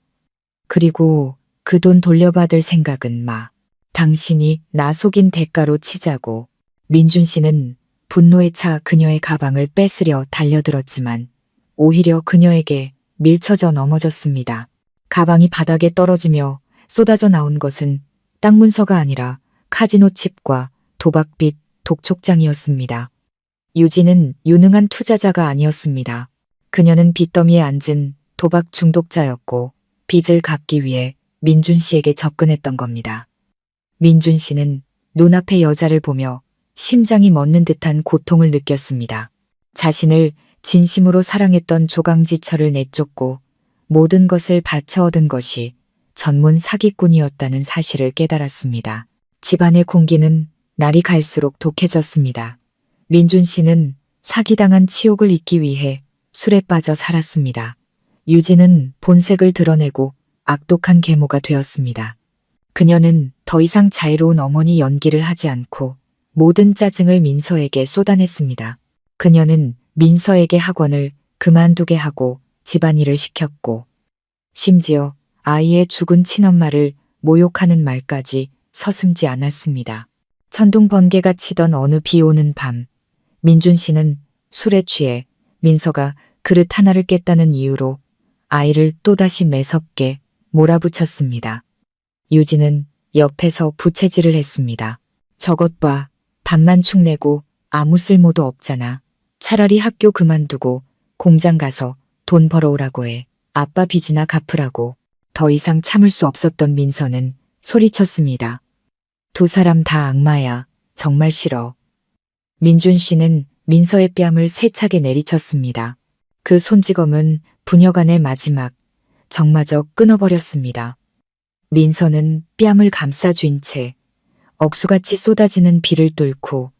그리고 그 돈 돌려받을 생각은 마. 당신이 나 속인 대가로 치자고. 민준 씨는 분노에 차 그녀의 가방을 뺏으려 달려들었지만 오히려 그녀에게 밀쳐져 넘어졌습니다. 가방이 바닥에 떨어지며 쏟아져 나온 것은 땅 문서가 아니라 카지노 칩과 도박빚 독촉장이었습니다. 유진은 유능한 투자자가 아니었습니다. 그녀는 빚더미에 앉은 도박 중독자였고 빚을 갚기 위해 민준 씨에게 접근했던 겁니다. 민준 씨는 눈앞의 여자를 보며 심장이 멎는 듯한 고통을 느꼈습니다. 자신을 진심으로 사랑했던 조강지철을 내쫓고 모든 것을 바쳐 얻은 것이 전문 사기꾼이었다는 사실을 깨달았습니다. 집안의 공기는 날이 갈수록 독해졌습니다. 민준 씨는 사기당한 치욕을 잊기 위해 술에 빠져 살았습니다. 유진은 본색을 드러내고 악독한 계모가 되었습니다. 그녀는 더 이상 자유로운 어머니 연기를 하지 않고 모든 짜증을 민서에게 쏟아냈습니다. 그녀는 민서에게 학원을 그만두게 하고 집안일을 시켰고 심지어 아이의 죽은 친엄마를 모욕하는 말까지 서슴지 않았습니다. 천둥 번개가 치던 어느 비 오는 밤 민준 씨는 술에 취해 민서가 그릇 하나를 깼다는 이유로 아이를 또다시 매섭게 몰아붙였습니다. 유진은 옆에서 부채질을 했습니다. 저것 봐. 밥만 축내고 아무 쓸모도 없잖아. 차라리 학교 그만두고 공장 가서 돈 벌어오라고 해. 아빠 빚이나 갚으라고. 더 이상 참을 수 없었던 민서는 소리쳤습니다. 두 사람 다 악마야. 정말 싫어. 민준 씨는 민서의 뺨을 세차게 내리쳤습니다. 그 손찌검은 부녀간의 마지막 정마저 끊어버렸습니다. 민서는 뺨을 감싸쥔 채 억수같이 쏟아지는 비를 뚫고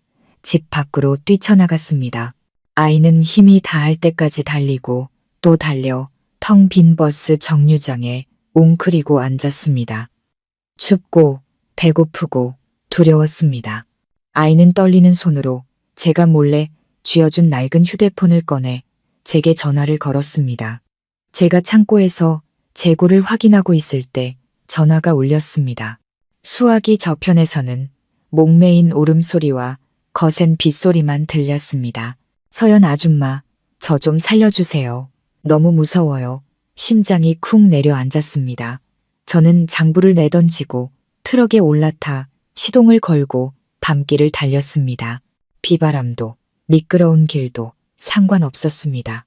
집 밖으로 뛰쳐나갔습니다. 아이는 힘이 다할 때까지 달리고 또 달려 텅 빈 버스 정류장에 웅크리고 앉았습니다. 춥고 배고프고 두려웠습니다. 아이는 떨리는 손으로 제가 몰래 쥐어준 낡은 휴대폰을 꺼내 제게 전화를 걸었습니다. 제가 창고에서 재고를 확인하고 있을 때 전화가 울렸습니다. 수화기 저편에서는 목매인 울음소리와 거센 빗소리만 들렸습니다. 서연 아줌마, 저 좀 살려주세요. 너무 무서워요. 심장이 쿵 내려앉았습니다. 저는 장부를 내던지고 트럭에 올라타 시동을 걸고 밤길을 달렸습니다. 비바람도 미끄러운 길도 상관없었습니다.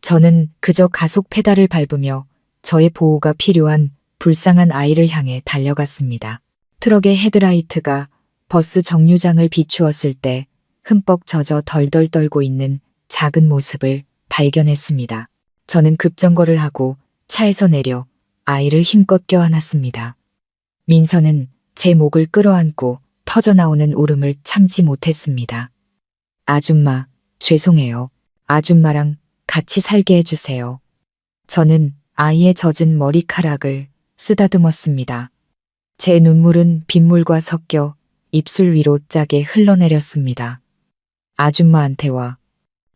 저는 그저 가속 페달을 밟으며 저의 보호가 필요한 불쌍한 아이를 향해 달려갔습니다. 트럭의 헤드라이트가 버스 정류장을 비추었을 때 흠뻑 젖어 덜덜 떨고 있는 작은 모습을 발견했습니다. 저는 급정거를 하고 차에서 내려 아이를 힘껏 껴안았습니다. 민서는 제 목을 끌어안고 터져나오는 울음을 참지 못했습니다. 아줌마, 죄송해요. 아줌마랑 같이 살게 해주세요. 저는 아이의 젖은 머리카락을 쓰다듬었습니다. 제 눈물은 빗물과 섞여 입술 위로 짜게 흘러내렸습니다. 아줌마한테 와.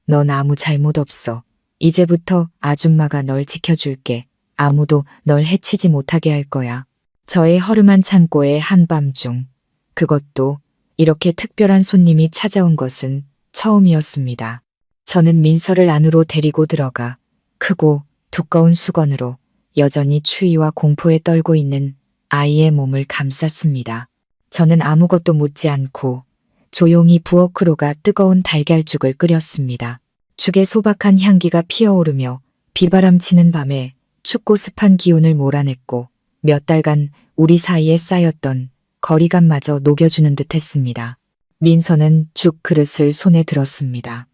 넌 아무 잘못 없어. 이제부터 아줌마가 널 지켜줄게. 아무도 널 해치지 못하게 할 거야. 저의 허름한 창고의 한밤중, 그것도 이렇게 특별한 손님이 찾아온 것은 처음이었습니다. 저는 민서를 안으로 데리고 들어가 크고 두꺼운 수건으로 여전히 추위와 공포에 떨고 있는 아이의 몸을 감쌌습니다. 저는 아무것도 묻지 않고 조용히 부엌으로 가 뜨거운 달걀죽을 끓였습니다. 죽의 소박한 향기가 피어오르며 비바람치는 밤에 춥고 습한 기운을 몰아냈고 몇 달간 우리 사이에 쌓였던 거리감마저 녹여주는 듯했습니다. 민서는 죽 그릇을 손에 들었습니다.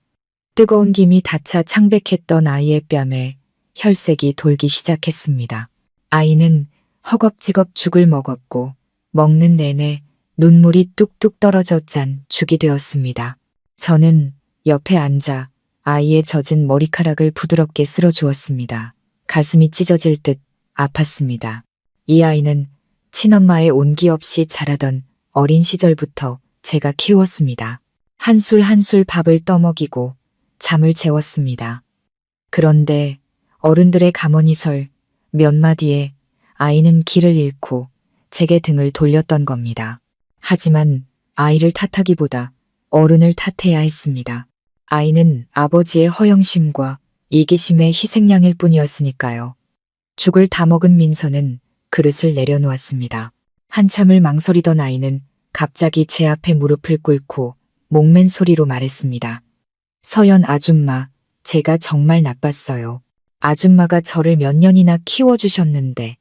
뜨거운 김이 닿자 창백했던 아이의 뺨에 혈색이 돌기 시작했습니다. 아이는 허겁지겁 죽을 먹었고 먹는 내내 눈물이 뚝뚝 떨어져 짠 죽이 되었습니다. 저는 옆에 앉아 아이의 젖은 머리카락을 부드럽게 쓸어주었습니다. 가슴이 찢어질 듯 아팠습니다. 이 아이는 친엄마의 온기 없이 자라던 어린 시절부터 제가 키웠습니다. 한술 한술 밥을 떠먹이고 잠을 재웠습니다. 그런데 어른들의 가머니설 몇 마디에 아이는 길을 잃고 제게 등을 돌렸던 겁니다. 하지만 아이를 탓하기보다 어른을 탓해야 했습니다. 아이는 아버지의 허영심과 이기심의 희생양일 뿐이었으니까요. 죽을 다 먹은 민서는 그릇을 내려놓았습니다. 한참을 망설이던 아이는 갑자기 제 앞에 무릎을 꿇고 목맨 소리로 말했습니다. 서연 아줌마, 제가 정말 나빴어요. 아줌마가 저를 몇 년이나 키워주셨는데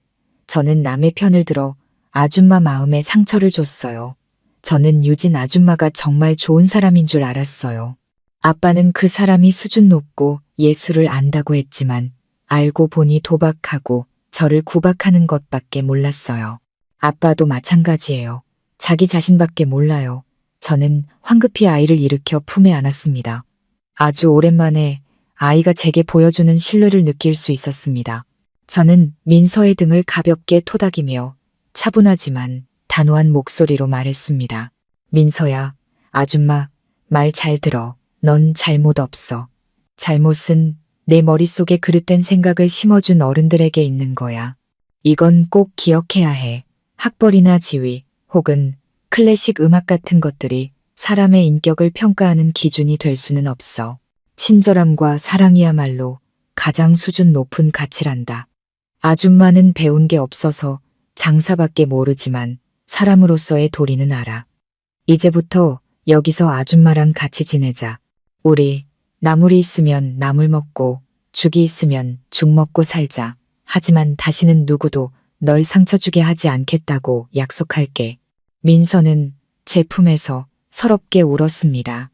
저는 남의 편을 들어 아줌마 마음에 상처를 줬어요. 저는 유진 아줌마가 정말 좋은 사람인 줄 알았어요. 아빠는 그 사람이 수준 높고 예술을 안다고 했지만 알고 보니 도박하고 저를 구박하는 것밖에 몰랐어요. 아빠도 마찬가지예요. 자기 자신밖에 몰라요. 저는 황급히 아이를 일으켜 품에 안았습니다. 아주 오랜만에 아이가 제게 보여주는 신뢰를 느낄 수 있었습니다. 저는 민서의 등을 가볍게 토닥이며 차분하지만 단호한 목소리로 말했습니다. 민서야, 아줌마, 말 잘 들어. 넌 잘못 없어. 잘못은 내 머릿속에 그릇된 생각을 심어준 어른들에게 있는 거야. 이건 꼭 기억해야 해. 학벌이나 지위 혹은 클래식 음악 같은 것들이 사람의 인격을 평가하는 기준이 될 수는 없어. 친절함과 사랑이야말로 가장 수준 높은 가치란다. 아줌마는 배운 게 없어서 장사밖에 모르지만 사람으로서의 도리는 알아. 이제부터 여기서 아줌마랑 같이 지내자. 우리 나물이 있으면 나물 먹고 죽이 있으면 죽 먹고 살자. 하지만 다시는 누구도 널 상처 주게 하지 않겠다고 약속할게. 민서는 제 품에서 서럽게 울었습니다.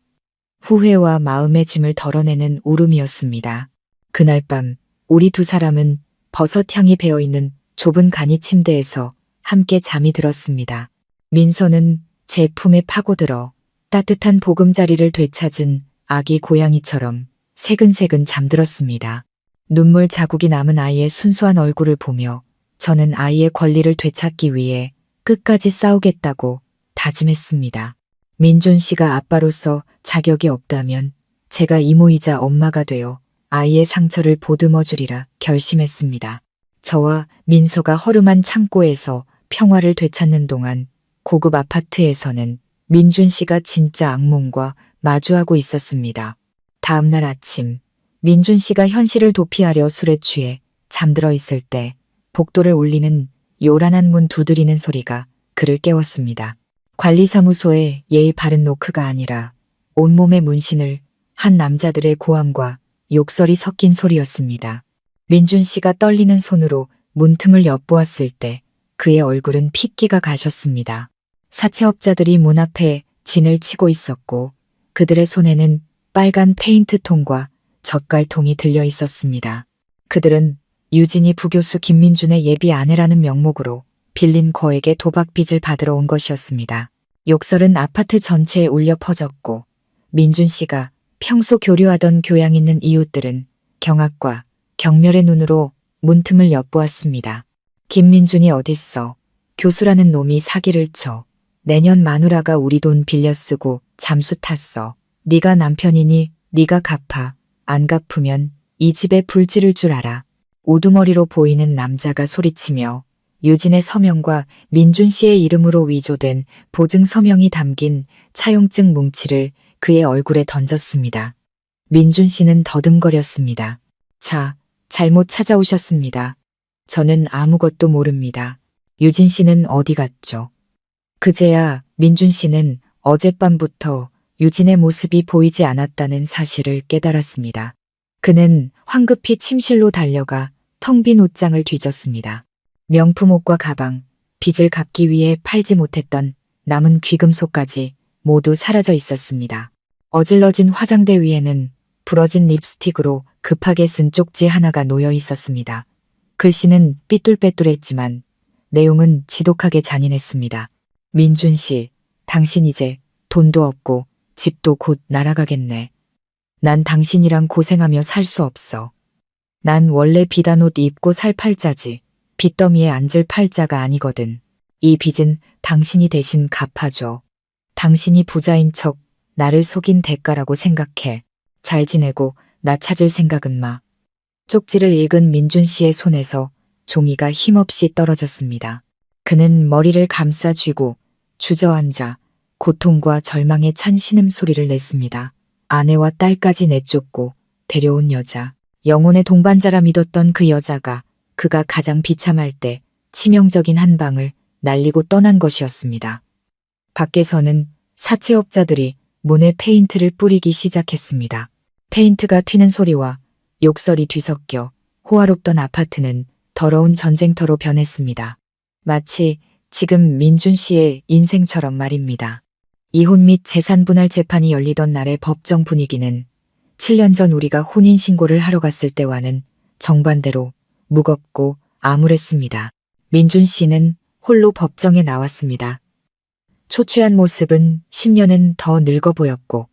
후회와 마음의 짐을 덜어내는 울음이었습니다. 그날 밤 우리 두 사람은 버섯 향이 배어있는 좁은 간이 침대에서 함께 잠이 들었습니다. 민서는 제 품에 파고들어 따뜻한 보금자리를 되찾은 아기 고양이처럼 새근새근 잠들었습니다. 눈물 자국이 남은 아이의 순수한 얼굴을 보며 저는 아이의 권리를 되찾기 위해 끝까지 싸우겠다고 다짐했습니다. 민준 씨가 아빠로서 자격이 없다면 제가 이모이자 엄마가 되어 아이의 상처를 보듬어 주리라 결심했습니다. 저와 민서가 허름한 창고에서 평화를 되찾는 동안 고급 아파트에서는 민준 씨가 진짜 악몽과 마주하고 있었습니다. 다음 날 아침 민준 씨가 현실을 도피하려 술에 취해 잠들어 있을 때 복도를 울리는 요란한 문 두드리는 소리가 그를 깨웠습니다. 관리사무소의 예의 바른 노크가 아니라 온몸에 문신을 한 남자들의 고함과 욕설이 섞인 소리였습니다. 민준 씨가 떨리는 손으로 문틈을 엿보았을 때 그의 얼굴은 핏기가 가셨습니다. 사채업자들이 문 앞에 진을 치고 있었고 그들의 손에는 빨간 페인트통과 젓갈통이 들려 있었습니다. 그들은 유진이 부교수 김민준의 예비 아내라는 명목으로 빌린 거액의 도박빚을 받으러 온 것이었습니다. 욕설은 아파트 전체에 울려 퍼졌고 민준 씨가 평소 교류하던 교양 있는 이웃들은 경악과 경멸의 눈으로 문틈을 엿보았습니다. 김민준이 어딨어? 교수라는 놈이 사기를 쳐. 내년 마누라가 우리 돈 빌려 쓰고 잠수 탔어. 네가 남편이니 네가 갚아. 안 갚으면 이 집에 불 지를 줄 알아. 우두머리로 보이는 남자가 소리치며 유진의 서명과 민준 씨의 이름으로 위조된 보증 서명이 담긴 차용증 뭉치를 그의 얼굴에 던졌습니다. 민준 씨는 더듬거렸습니다. 자, 잘못 찾아오셨습니다. 저는 아무것도 모릅니다. 유진 씨는 어디 갔죠? 그제야 민준 씨는 어젯밤부터 유진의 모습이 보이지 않았다는 사실을 깨달았습니다. 그는 황급히 침실로 달려가 텅 빈 옷장을 뒤졌습니다. 명품 옷과 가방, 빚을 갚기 위해 팔지 못했던 남은 귀금속까지 모두 사라져 있었습니다. 어질러진 화장대 위에는 부러진 립스틱으로 급하게 쓴 쪽지 하나가 놓여 있었습니다. 글씨는 삐뚤빼뚤했지만 내용은 지독하게 잔인했습니다. 민준 씨, 당신 이제 돈도 없고 집도 곧 날아가겠네. 난 당신이랑 고생하며 살 수 없어. 난 원래 비단 옷 입고 살 팔자지. 빚더미에 앉을 팔자가 아니거든. 이 빚은 당신이 대신 갚아줘. 당신이 부자인 척 나를 속인 대가라고 생각해. 잘 지내고 나 찾을 생각은 마. 쪽지를 읽은 민준 씨의 손에서 종이가 힘없이 떨어졌습니다. 그는 머리를 감싸 쥐고 주저앉아 고통과 절망에 찬 신음소리를 냈습니다. 아내와 딸까지 내쫓고 데려온 여자. 영혼의 동반자라 믿었던 그 여자가 그가 가장 비참할 때 치명적인 한 방을 날리고 떠난 것이었습니다. 밖에서는 사채업자들이 문에 페인트를 뿌리기 시작했습니다. 페인트가 튀는 소리와 욕설이 뒤섞여 호화롭던 아파트는 더러운 전쟁터로 변했습니다. 마치 지금 민준 씨의 인생처럼 말입니다. 이혼 및 재산 분할 재판이 열리던 날의 법정 분위기는 7년 전 우리가 혼인신고를 하러 갔을 때와는 정반대로 무겁고 암울했습니다. 민준 씨는 홀로 법정에 나왔습니다. 초췌한 모습은 10년은 더 늙어 보였고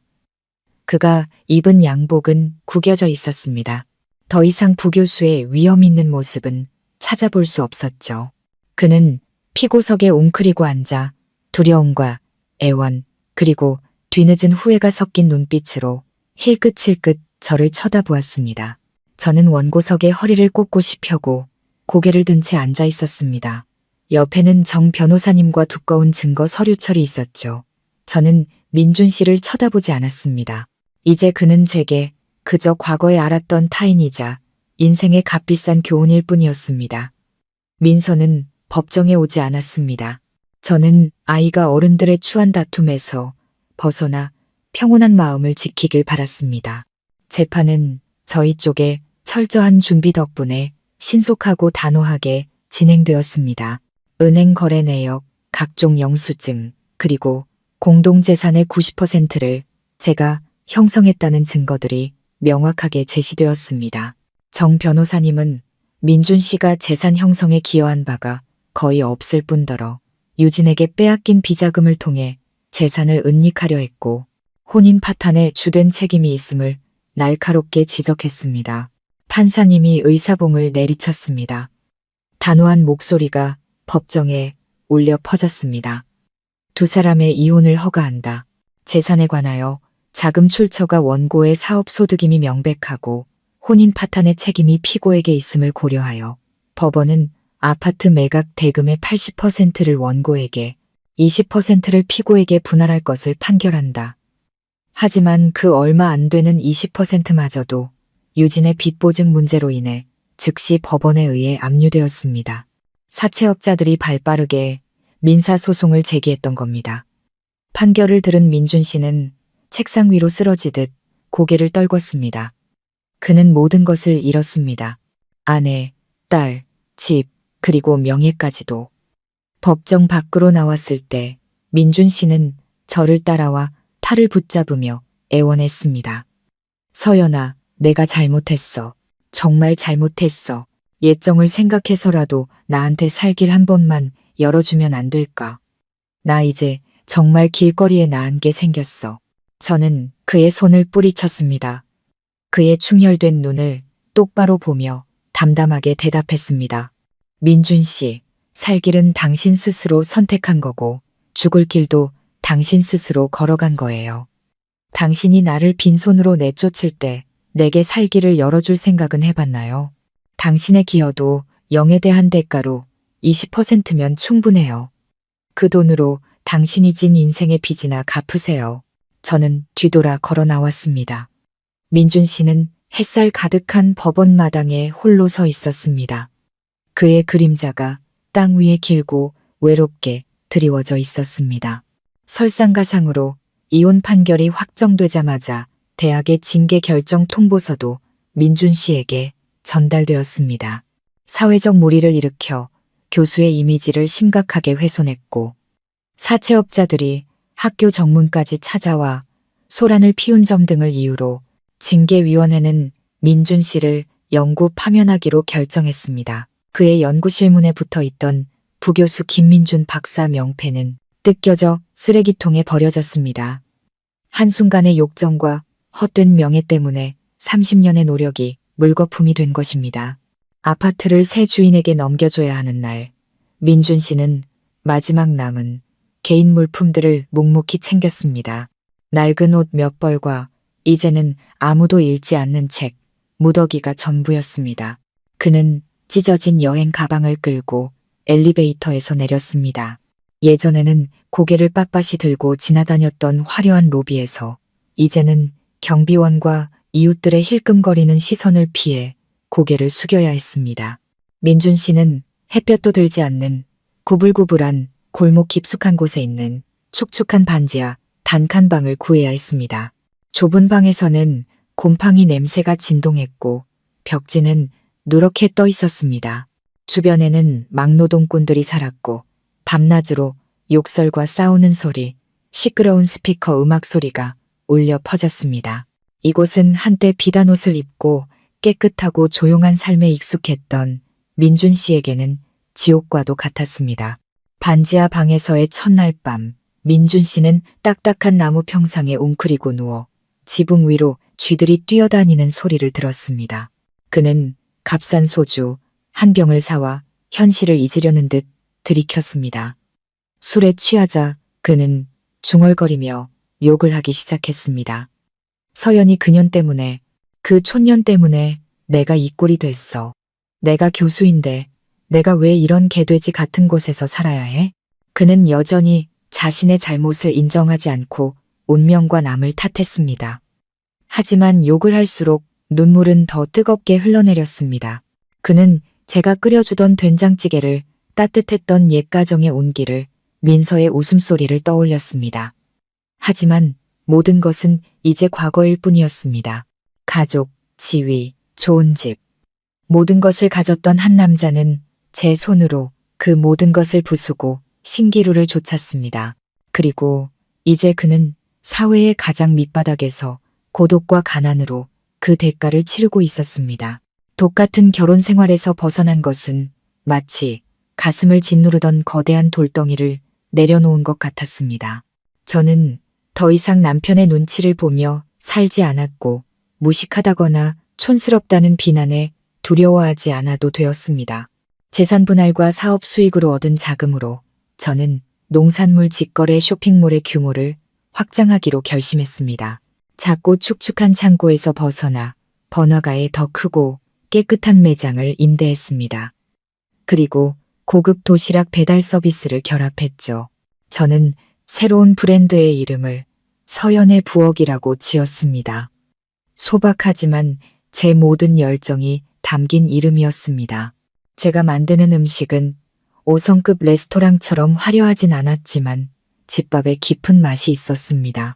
그가 입은 양복은 구겨져 있었습니다. 더 이상 부교수의 위험 있는 모습은 찾아볼 수 없었죠. 그는 피고석에 웅크리고 앉아 두려움과 애원 그리고 뒤늦은 후회가 섞인 눈빛으로 힐끗힐끗 저를 쳐다보았습니다. 저는 원고석에 허리를 꼿꼿이 펴고 고개를 든 채 앉아 있었습니다. 옆에는 정 변호사님과 두꺼운 증거 서류철이 있었죠. 저는 민준 씨를 쳐다보지 않았습니다. 이제 그는 제게 그저 과거에 알았던 타인이자 인생의 값비싼 교훈일 뿐이었습니다. 민서는 법정에 오지 않았습니다. 저는 아이가 어른들의 추한 다툼에서 벗어나 평온한 마음을 지키길 바랐습니다. 재판은 저희 쪽에 철저한 준비 덕분에 신속하고 단호하게 진행되었습니다. 은행 거래 내역, 각종 영수증, 그리고 공동재산의 90%를 제가 형성했다는 증거들이 명확하게 제시되었습니다. 정 변호사님은 민준 씨가 재산 형성에 기여한 바가 거의 없을 뿐더러 유진에게 빼앗긴 비자금을 통해 재산을 은닉하려 했고 혼인 파탄에 주된 책임이 있음을 날카롭게 지적했습니다. 판사님이 의사봉을 내리쳤습니다. 단호한 목소리가 법정에 울려 퍼졌습니다. 두 사람의 이혼을 허가한다. 재산에 관하여 자금 출처가 원고의 사업 소득임이 명백하고 혼인 파탄의 책임이 피고에게 있음을 고려하여 법원은 아파트 매각 대금의 80%를 원고에게 20%를 피고에게 분할할 것을 판결한다. 하지만 그 얼마 안 되는 20%마저도 유진의 빚보증 문제로 인해 즉시 법원에 의해 압류되었습니다. 사채업자들이 발빠르게 민사소송을 제기했던 겁니다. 판결을 들은 민준 씨는 책상 위로 쓰러지듯 고개를 떨궜습니다. 그는 모든 것을 잃었습니다. 아내, 딸, 집, 그리고 명예까지도. 법정 밖으로 나왔을 때 민준 씨는 저를 따라와 팔을 붙잡으며 애원했습니다. 서연아, 내가 잘못했어. 정말 잘못했어. 예정을 생각해서라도 나한테 살길 한 번만 열어주면 안 될까? 나 이제 정말 길거리에 나앉게 생겼어. 저는 그의 손을 뿌리쳤습니다. 그의 충혈된 눈을 똑바로 보며 담담하게 대답했습니다. 민준 씨, 살 길은 당신 스스로 선택한 거고 죽을 길도 당신 스스로 걸어간 거예요. 당신이 나를 빈손으로 내쫓을 때 내게 살 길을 열어줄 생각은 해봤나요? 당신의 기여도 0에 대한 대가로 20%면 충분해요. 그 돈으로 당신이 진 인생의 빚이나 갚으세요. 저는 뒤돌아 걸어 나왔습니다. 민준 씨는 햇살 가득한 법원 마당에 홀로 서 있었습니다. 그의 그림자가 땅 위에 길고 외롭게 드리워져 있었습니다. 설상가상으로 이혼 판결이 확정되자마자 대학의 징계 결정 통보서도 민준 씨에게 전달되었습니다. 사회적 물의를 일으켜 교수의 이미지를 심각하게 훼손했고 사채업자들이 학교 정문까지 찾아와 소란을 피운 점 등을 이유로 징계위원회는 민준 씨를 영구 파면하기로 결정했습니다. 그의 연구실문에 붙어있던 부교수 김민준 박사 명패는 뜯겨져 쓰레기통에 버려졌습니다. 한순간의 욕정과 헛된 명예 때문에 30년의 노력이 물거품이 된 것입니다. 아파트를 새 주인에게 넘겨줘야 하는 날, 민준 씨는 마지막 남은 개인 물품들을 묵묵히 챙겼습니다. 낡은 옷 몇 벌과 이제는 아무도 읽지 않는 책, 무더기가 전부였습니다. 그는 찢어진 여행 가방을 끌고 엘리베이터에서 내렸습니다. 예전에는 고개를 빳빳이 들고 지나다녔던 화려한 로비에서 이제는 경비원과 이웃들의 힐끔거리는 시선을 피해 고개를 숙여야 했습니다. 민준 씨는 햇볕도 들지 않는 구불구불한 골목 깊숙한 곳에 있는 축축한 반지하 단칸방을 구해야 했습니다. 좁은 방에서는 곰팡이 냄새가 진동했고 벽지는 누렇게 떠 있었습니다. 주변에는 막노동꾼들이 살았고 밤낮으로 욕설과 싸우는 소리, 시끄러운 스피커 음악 소리가 울려 퍼졌습니다. 이곳은 한때 비단 옷을 입고 깨끗하고 조용한 삶에 익숙했던 민준 씨에게는 지옥과도 같았습니다. 반지하 방에서의 첫날 밤, 민준 씨는 딱딱한 나무 평상에 웅크리고 누워 지붕 위로 쥐들이 뛰어다니는 소리를 들었습니다. 그는 값싼 소주 한 병을 사와 현실을 잊으려는 듯 들이켰습니다. 술에 취하자 그는 중얼거리며 욕을 하기 시작했습니다. 서연이 그년 때문에, 그 촌년 때문에 내가 이 꼴이 됐어. 내가 교수인데 내가 왜 이런 개돼지 같은 곳에서 살아야 해? 그는 여전히 자신의 잘못을 인정하지 않고 운명과 남을 탓했습니다. 하지만 욕을 할수록 눈물은 더 뜨겁게 흘러내렸습니다. 그는 제가 끓여주던 된장찌개를 따뜻했던 옛 가정의 온기를 민서의 웃음소리를 떠올렸습니다. 하지만 모든 것은 이제 과거일 뿐이었습니다. 가족, 지위, 좋은 집. 모든 것을 가졌던 한 남자는 제 손으로 그 모든 것을 부수고 신기루를 좇았습니다. 그리고 이제 그는 사회의 가장 밑바닥에서 고독과 가난으로 그 대가를 치르고 있었습니다. 똑같은 결혼 생활에서 벗어난 것은 마치 가슴을 짓누르던 거대한 돌덩이를 내려놓은 것 같았습니다. 저는 더 이상 남편의 눈치를 보며 살지 않았고 무식하다거나 촌스럽다는 비난에 두려워하지 않아도 되었습니다. 재산 분할과 사업 수익으로 얻은 자금으로 저는 농산물 직거래 쇼핑몰의 규모를 확장하기로 결심했습니다. 작고 축축한 창고에서 벗어나 번화가에 더 크고 깨끗한 매장을 임대했습니다. 그리고 고급 도시락 배달 서비스를 결합했죠. 저는 새로운 브랜드의 이름을 서연의 부엌이라고 지었습니다. 소박하지만 제 모든 열정이 담긴 이름이었습니다. 제가 만드는 음식은 5성급 레스토랑처럼 화려하진 않았지만 집밥에 깊은 맛이 있었습니다.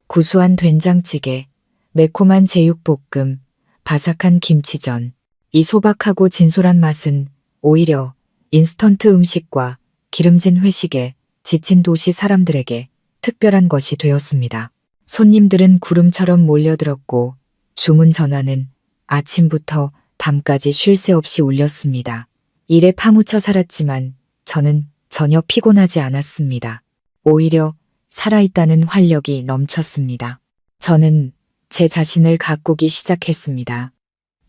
구수한 된장찌개, 매콤한 제육볶음, 바삭한 김치전. 이 소박하고 진솔한 맛은 오히려 인스턴트 음식과 기름진 회식에 지친 도시 사람들에게 특별한 것이 되었습니다. 손님들은 구름처럼 몰려들었고 주문 전화는 아침부터 밤까지 쉴 새 없이 울렸습니다. 일에 파묻혀 살았지만 저는 전혀 피곤하지 않았습니다. 오히려 살아있다는 활력이 넘쳤습니다. 저는 제 자신을 가꾸기 시작했습니다.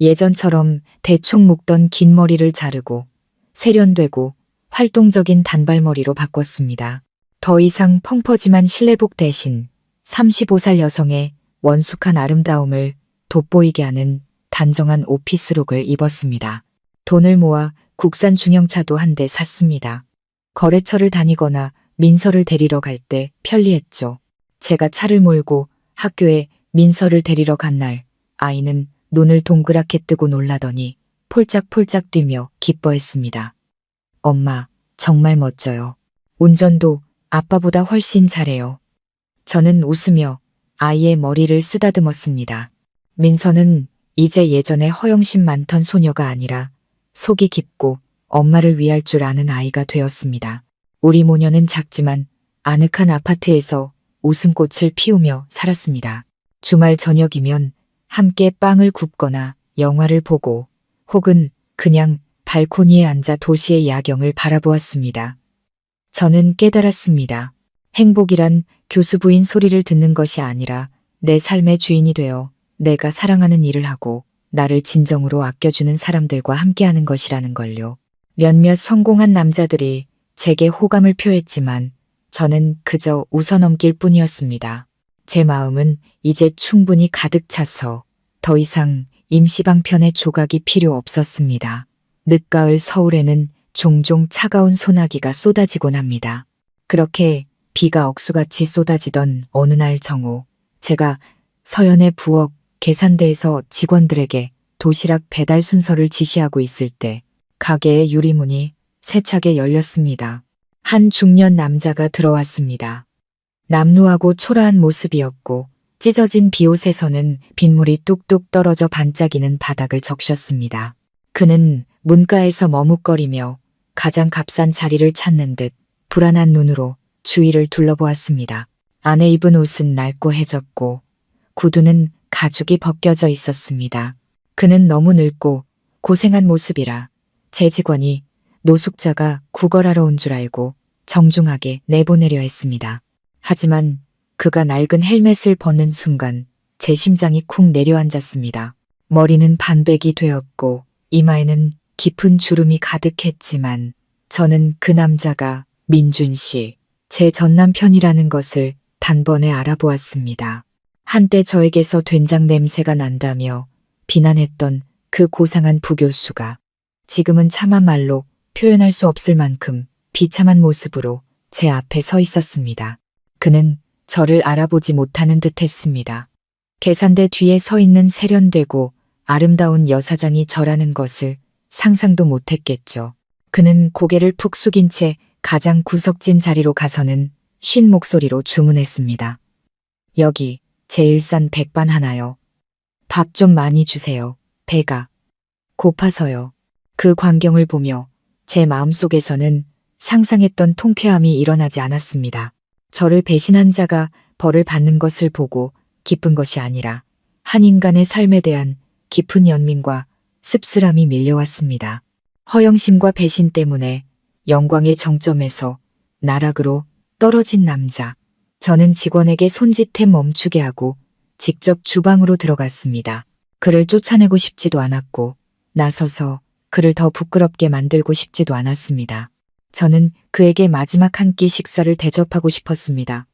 예전처럼 대충 묶던 긴 머리를 자르고 세련되고 활동적인 단발머리로 바꿨습니다. 더 이상 펑퍼짐한 실내복 대신 35살 여성의 원숙한 아름다움을 돋보이게 하는 단정한 오피스룩을 입었습니다. 돈을 모아 국산 중형차도 한 대 샀습니다. 거래처를 다니거나 민서를 데리러 갈 때 편리했죠. 제가 차를 몰고 학교에 민서를 데리러 간 날 아이는 눈을 동그랗게 뜨고 놀라더니 폴짝폴짝 뛰며 기뻐했습니다. 엄마, 정말 멋져요. 운전도 아빠보다 훨씬 잘해요. 저는 웃으며 아이의 머리를 쓰다듬었습니다. 민서는 이제 예전에 허영심 많던 소녀가 아니라 속이 깊고 엄마를 위할 줄 아는 아이가 되었습니다. 우리 모녀는 작지만 아늑한 아파트에서 웃음꽃을 피우며 살았습니다. 주말 저녁이면 함께 빵을 굽거나 영화를 보고 혹은 그냥 발코니에 앉아 도시의 야경을 바라보았습니다. 저는 깨달았습니다. 행복이란 교수 부인 소리를 듣는 것이 아니라 내 삶의 주인이 되어 내가 사랑하는 일을 하고 나를 진정으로 아껴주는 사람들과 함께하는 것이라는 걸요. 몇몇 성공한 남자들이 제게 호감을 표했지만 저는 그저 웃어넘길 뿐이었습니다. 제 마음은 이제 충분히 가득 차서 더 이상 임시방편의 조각이 필요 없었습니다. 늦가을 서울에는 종종 차가운 소나기가 쏟아지곤 합니다. 그렇게 비가 억수같이 쏟아지던 어느 날 정오, 제가 서연의 부엌 계산대에서 직원들에게 도시락 배달 순서를 지시하고 있을 때 가게의 유리문이 세차게 열렸습니다. 한 중년 남자가 들어왔습니다. 남루하고 초라한 모습이었고 찢어진 비옷에서는 빗물이 뚝뚝 떨어져 반짝이는 바닥을 적셨습니다. 그는 문가에서 머뭇거리며 가장 값싼 자리를 찾는 듯 불안한 눈으로 주위를 둘러보았습니다. 안에 입은 옷은 낡고 해졌고 구두는 가죽이 벗겨져 있었습니다. 그는 너무 늙고 고생한 모습이라 제 직원이 노숙자가 구걸하러 온 줄 알고 정중하게 내보내려 했습니다. 하지만 그가 낡은 헬멧을 벗는 순간 제 심장이 쿵 내려앉았습니다. 머리는 반백이 되었고 이마에는 깊은 주름이 가득했지만 저는 그 남자가 민준 씨, 제 전남편이라는 것을 단번에 알아보았습니다. 한때 저에게서 된장 냄새가 난다며 비난했던 그 고상한 부교수가 지금은 참한 말로 표현할 수 없을 만큼 비참한 모습으로 제 앞에 서 있었습니다. 그는 저를 알아보지 못하는 듯 했습니다. 계산대 뒤에 서 있는 세련되고 아름다운 여사장이 저라는 것을 상상도 못했겠죠. 그는 고개를 푹 숙인 채 가장 구석진 자리로 가서는 쉰 목소리로 주문했습니다. 여기 제일 싼 백반 하나요. 밥 좀 많이 주세요. 배가 고파서요. 그 광경을 보며 제 마음속에서는 상상했던 통쾌함이 일어나지 않았습니다. 저를 배신한 자가 벌을 받는 것을 보고 기쁜 것이 아니라 한 인간의 삶에 대한 깊은 연민과 씁쓸함이 밀려왔습니다. 허영심과 배신 때문에 영광의 정점에서 나락으로 떨어진 남자. 저는 직원에게 손짓해 멈추게 하고 직접 주방으로 들어갔습니다. 그를 쫓아내고 싶지도 않았고 나서서 그를 더 부끄럽게 만들고 싶지도 않았습니다. 저는 그에게 마지막 한 끼 식사를 대접하고 싶었습니다.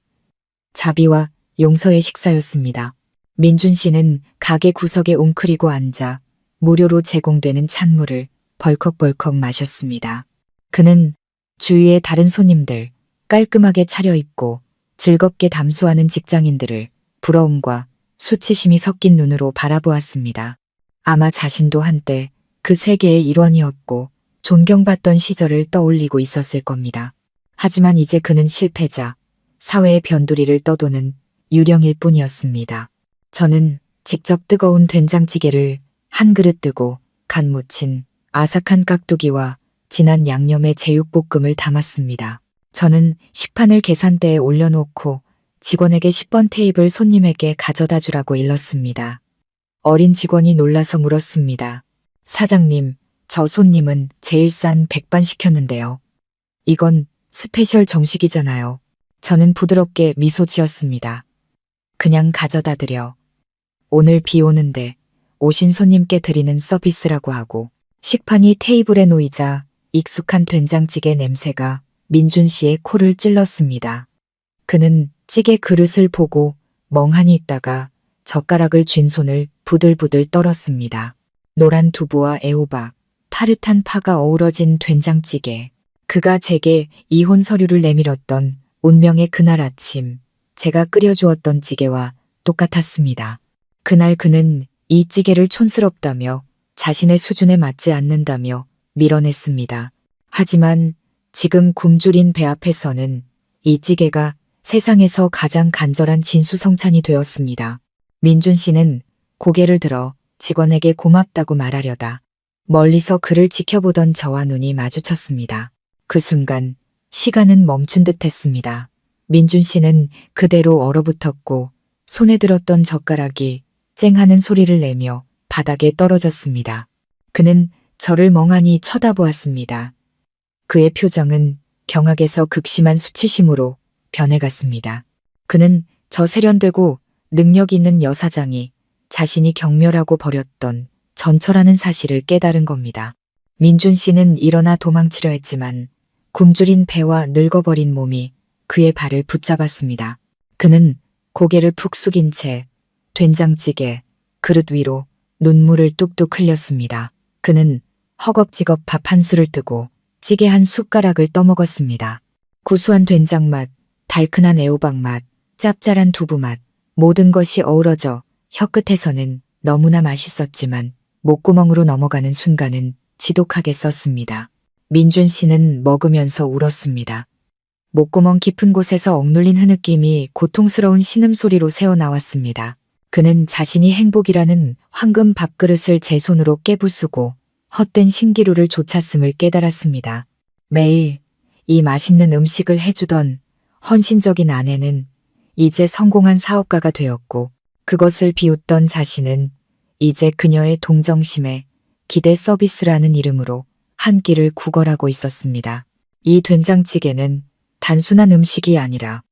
자비와 용서의 식사였습니다. 민준 씨는 가게 구석에 웅크리고 앉아 무료로 제공되는 찬물을 벌컥벌컥 마셨습니다. 그는 주위의 다른 손님들, 깔끔하게 차려입고 즐겁게 담소하는 직장인들을 부러움과 수치심이 섞인 눈으로 바라보았습니다. 아마 자신도 한때 그 세계의 일원이었고 존경받던 시절을 떠올리고 있었을 겁니다. 하지만 이제 그는 실패자, 사회의 변두리를 떠도는 유령일 뿐이었습니다. 저는 직접 뜨거운 된장찌개를 한 그릇 뜨고 간 묻힌 아삭한 깍두기와 진한 양념의 제육볶음을 담았습니다. 저는 식판을 계산대에 올려놓고 직원에게 10번 테이블 손님에게 가져다 주라고 일렀습니다. 어린 직원이 놀라서 물었습니다. 사장님, 저 손님은 제일 싼 백반 시켰는데요. 이건 스페셜 정식이잖아요. 저는 부드럽게 미소 지었습니다. 그냥 가져다 드려. 오늘 비 오는데 오신 손님께 드리는 서비스라고 하고 식판이 테이블에 놓이자 익숙한 된장찌개 냄새가 민준 씨의 코를 찔렀습니다. 그는 찌개 그릇을 보고 멍하니 있다가 젓가락을 쥔 손을 부들부들 떨었습니다. 노란 두부와 애호박, 파릇한 파가 어우러진 된장찌개. 그가 제게 이혼 서류를 내밀었던 운명의 그날 아침, 제가 끓여주었던 찌개와 똑같았습니다. 그날 그는 이 찌개를 촌스럽다며 자신의 수준에 맞지 않는다며 밀어냈습니다. 하지만 지금 굶주린 배 앞에서는 이 찌개가 세상에서 가장 간절한 진수성찬이 되었습니다. 민준 씨는 고개를 들어 직원에게 고맙다고 말하려다 멀리서 그를 지켜보던 저와 눈이 마주쳤습니다. 그 순간 시간은 멈춘 듯 했습니다. 민준 씨는 그대로 얼어붙었고 손에 들었던 젓가락이 쨍하는 소리를 내며 바닥에 떨어졌습니다. 그는 저를 멍하니 쳐다보았습니다. 그의 표정은 경악에서 극심한 수치심으로 변해갔습니다. 그는 저 세련되고 능력 있는 여사장이 자신이 경멸하고 버렸던 전처라는 사실을 깨달은 겁니다. 민준 씨는 일어나 도망치려 했지만 굶주린 배와 늙어버린 몸이 그의 발을 붙잡았습니다. 그는 고개를 푹 숙인 채 된장찌개 그릇 위로 눈물을 뚝뚝 흘렸습니다. 그는 허겁지겁 밥 한 수를 뜨고 찌개 한 숟가락을 떠먹었습니다. 구수한 된장 맛, 달큰한 애호박 맛, 짭짤한 두부 맛, 모든 것이 어우러져 혀끝에서는 너무나 맛있었지만 목구멍으로 넘어가는 순간은 지독하게 썼습니다. 민준 씨는 먹으면서 울었습니다. 목구멍 깊은 곳에서 억눌린 흐느낌이 고통스러운 신음소리로 새어나왔습니다. 그는 자신이 행복이라는 황금 밥그릇을 제 손으로 깨부수고 헛된 신기루를 좇았음을 깨달았습니다. 매일 이 맛있는 음식을 해주던 헌신적인 아내는 이제 성공한 사업가가 되었고 그것을 비웃던 자신은 이제 그녀의 동정심에 기대 서비스라는 이름으로 한 끼를 구걸하고 있었습니다. 이 된장찌개는 단순한 음식이 아니라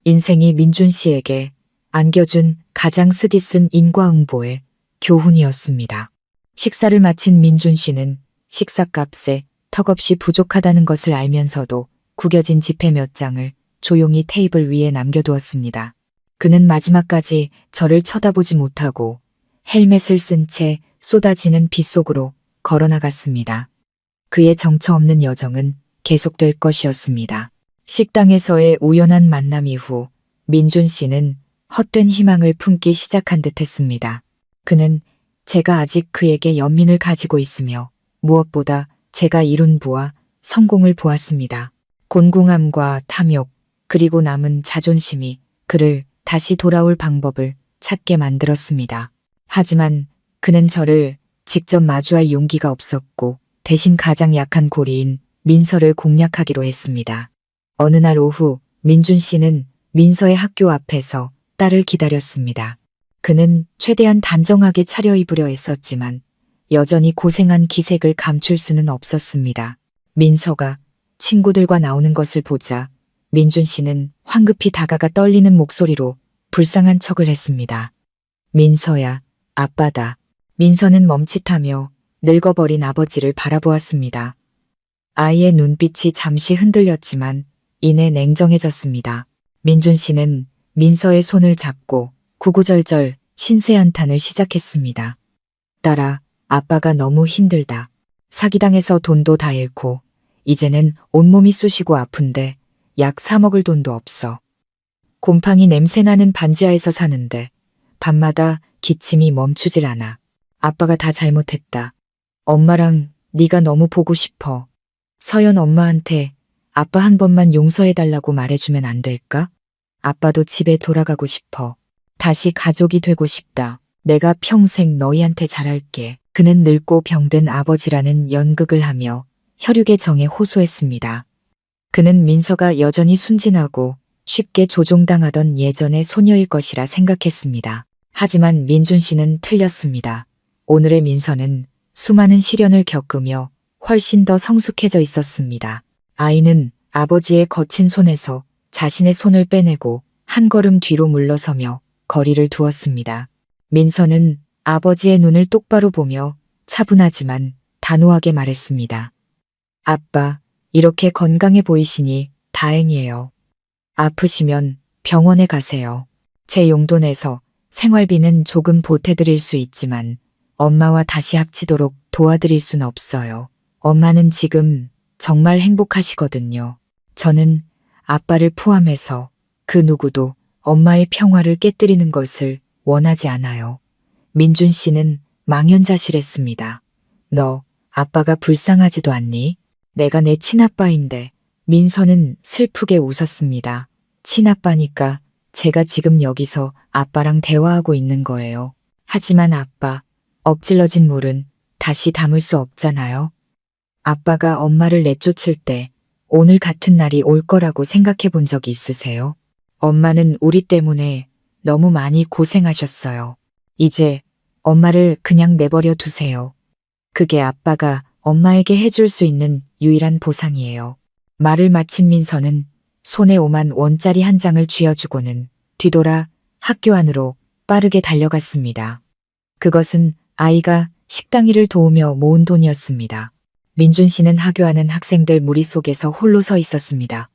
인생이 민준 씨에게 안겨준 가장 쓰디쓴 인과응보의 교훈이었습니다. 식사를 마친 민준 씨는 식사값에 턱없이 부족하다는 것을 알면서도 구겨진 지폐 몇 장을 조용히 테이블 위에 남겨두었습니다. 그는 마지막까지 저를 쳐다보지 못하고 헬멧을 쓴 채 쏟아지는 비 속으로 걸어나갔습니다. 그의 정처 없는 여정은 계속될 것이었습니다. 식당에서의 우연한 만남 이후 민준 씨는 헛된 희망을 품기 시작한 듯 했습니다. 그는 제가 아직 그에게 연민을 가지고 있으며 무엇보다 제가 이룬 부와 성공을 보았습니다. 곤궁함과 탐욕 그리고 남은 자존심이 그를 다시 돌아올 방법을 찾게 만들었습니다. 하지만 그는 저를 직접 마주할 용기가 없었고 대신 가장 약한 고리인 민서를 공략하기로 했습니다. 어느 날 오후 민준 씨는 민서의 학교 앞에서 딸을 기다렸습니다. 그는 최대한 단정하게 차려입으려 했었지만 여전히 고생한 기색을 감출 수는 없었습니다. 민서가 친구들과 나오는 것을 보자 민준 씨는 황급히 다가가 떨리는 목소리로 불쌍한 척을 했습니다. 민서야, 아빠다. 민서는 멈칫하며 늙어버린 아버지를 바라보았습니다. 아이의 눈빛이 잠시 흔들렸지만 이내 냉정해졌습니다. 민준 씨는 민서의 손을 잡고 구구절절 신세한탄을 시작했습니다. 딸아, 아빠가 너무 힘들다. 사기당해서 돈도 다 잃고 이제는 온몸이 쑤시고 아픈데 약 사 먹을 돈도 없어. 곰팡이 냄새나는 반지하에서 사는데 밤마다 기침이 멈추질 않아. 아빠가 다 잘못했다. 엄마랑 네가 너무 보고 싶어. 서연 엄마한테 아빠 한 번만 용서해달라고 말해주면 안 될까? 아빠도 집에 돌아가고 싶어. 다시 가족이 되고 싶다. 내가 평생 너희한테 잘할게. 그는 늙고 병든 아버지라는 연극을 하며 혈육의 정에 호소했습니다. 그는 민서가 여전히 순진하고 쉽게 조종당하던 예전의 소녀일 것이라 생각했습니다. 하지만 민준 씨는 틀렸습니다. 오늘의 민서는 수많은 시련을 겪으며 훨씬 더 성숙해져 있었습니다. 아이는 아버지의 거친 손에서 자신의 손을 빼내고 한 걸음 뒤로 물러서며 거리를 두었습니다. 민서는 아버지의 눈을 똑바로 보며 차분하지만 단호하게 말했습니다. 아빠, 이렇게 건강해 보이시니 다행이에요. 아프시면 병원에 가세요. 제 용돈에서 생활비는 조금 보태드릴 수 있지만 엄마와 다시 합치도록 도와드릴 순 없어요. 엄마는 지금 정말 행복하시거든요. 저는 아빠를 포함해서 그 누구도 엄마의 평화를 깨뜨리는 것을 원하지 않아요. 민준 씨는 망연자실했습니다. 너 아빠가 불쌍하지도 않니? 내가 내 친아빠인데 민서는 슬프게 웃었습니다. 친아빠니까 제가 지금 여기서 아빠랑 대화하고 있는 거예요. 하지만 아빠, 엎질러진 물은 다시 담을 수 없잖아요. 아빠가 엄마를 내쫓을 때 오늘 같은 날이 올 거라고 생각해 본 적이 있으세요? 엄마는 우리 때문에 너무 많이 고생하셨어요. 이제 엄마를 그냥 내버려 두세요. 그게 아빠가 엄마에게 해줄 수 있는 유일한 보상이에요. 말을 마친 민서는 손에 5만 원짜리 한 장을 쥐어주고는 뒤돌아 학교 안으로 빠르게 달려갔습니다. 그것은 아이가 식당 일을 도우며 모은 돈이었습니다. 민준 씨는 하교하는 학생들 무리 속에서 홀로 서 있었습니다.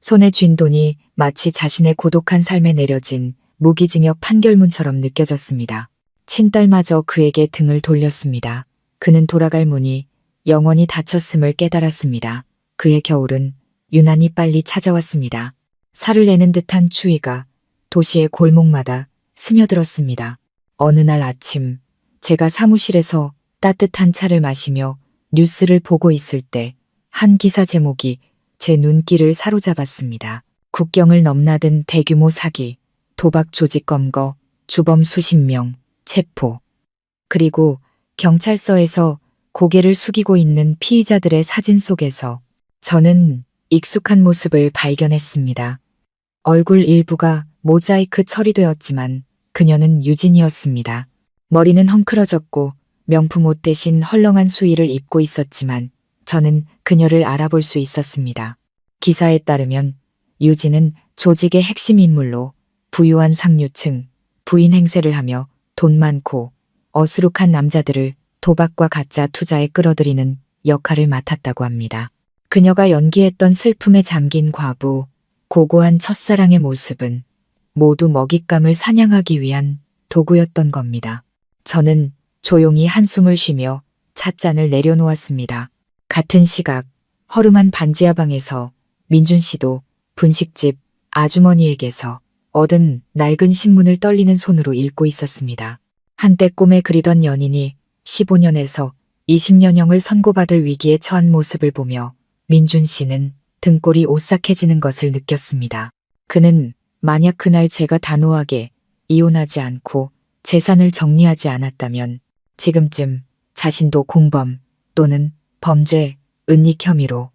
손에 쥔 돈이 마치 자신의 고독한 삶에 내려진 무기징역 판결문처럼 느껴졌습니다. 친딸마저 그에게 등을 돌렸습니다. 그는 돌아갈 문이 영원히 닫혔음을 깨달았습니다. 그의 겨울은 유난히 빨리 찾아왔습니다. 살을 내는 듯한 추위가 도시의 골목마다 스며들었습니다. 어느 날 아침 제가 사무실에서 따뜻한 차를 마시며 뉴스를 보고 있을 때 한 기사 제목이 제 눈길을 사로잡았습니다. 국경을 넘나든 대규모 사기, 도박 조직 검거, 주범 수십 명, 체포. 그리고 경찰서에서 고개를 숙이고 있는 피의자들의 사진 속에서 저는 익숙한 모습을 발견했습니다. 얼굴 일부가 모자이크 처리되었지만 그녀는 유진이었습니다. 머리는 헝클어졌고 명품 옷 대신 헐렁한 수의를 입고 있었지만 저는 그녀를 알아볼 수 있었습니다. 기사에 따르면 유진은 조직의 핵심 인물로 부유한 상류층, 부인 행세를 하며 돈 많고 어수룩한 남자들을 도박과 가짜 투자에 끌어들이는 역할을 맡았다고 합니다. 그녀가 연기했던 슬픔에 잠긴 과부, 고고한 첫사랑의 모습은 모두 먹잇감을 사냥하기 위한 도구였던 겁니다. 저는 조용히 한숨을 쉬며 찻잔을 내려놓았습니다. 같은 시각 허름한 반지하 방에서 민준 씨도 분식집 아주머니에게서 얻은 낡은 신문을 떨리는 손으로 읽고 있었습니다. 한때 꿈에 그리던 연인이 15년에서 20년형을 선고받을 위기에 처한 모습을 보며 민준 씨는 등골이 오싹해지는 것을 느꼈습니다. 그는 만약 그날 제가 단호하게 이혼하지 않고 재산을 정리하지 않았다면 지금쯤 자신도 공범 또는 범죄, 은닉 혐의로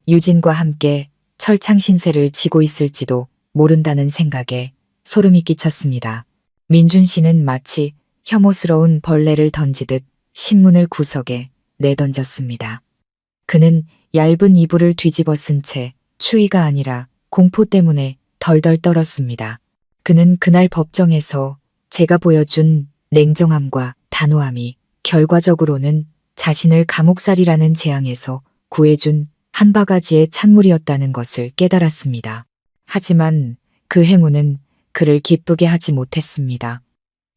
유진과 함께 철창 신세를 지고 있을지도 모른다는 생각에 소름이 끼쳤습니다. 민준 씨는 마치 혐오스러운 벌레를 던지듯 신문을 구석에 내던졌습니다. 그는 얇은 이불을 뒤집어 쓴 채 추위가 아니라 공포 때문에 덜덜 떨었습니다. 그는 그날 법정에서 제가 보여준 냉정함과 단호함이 결과적으로는 자신을 감옥살이라는 재앙에서 구해준 한 바가지의 찬물이었다는 것을 깨달았습니다. 하지만 그 행운은 그를 기쁘게 하지 못했습니다.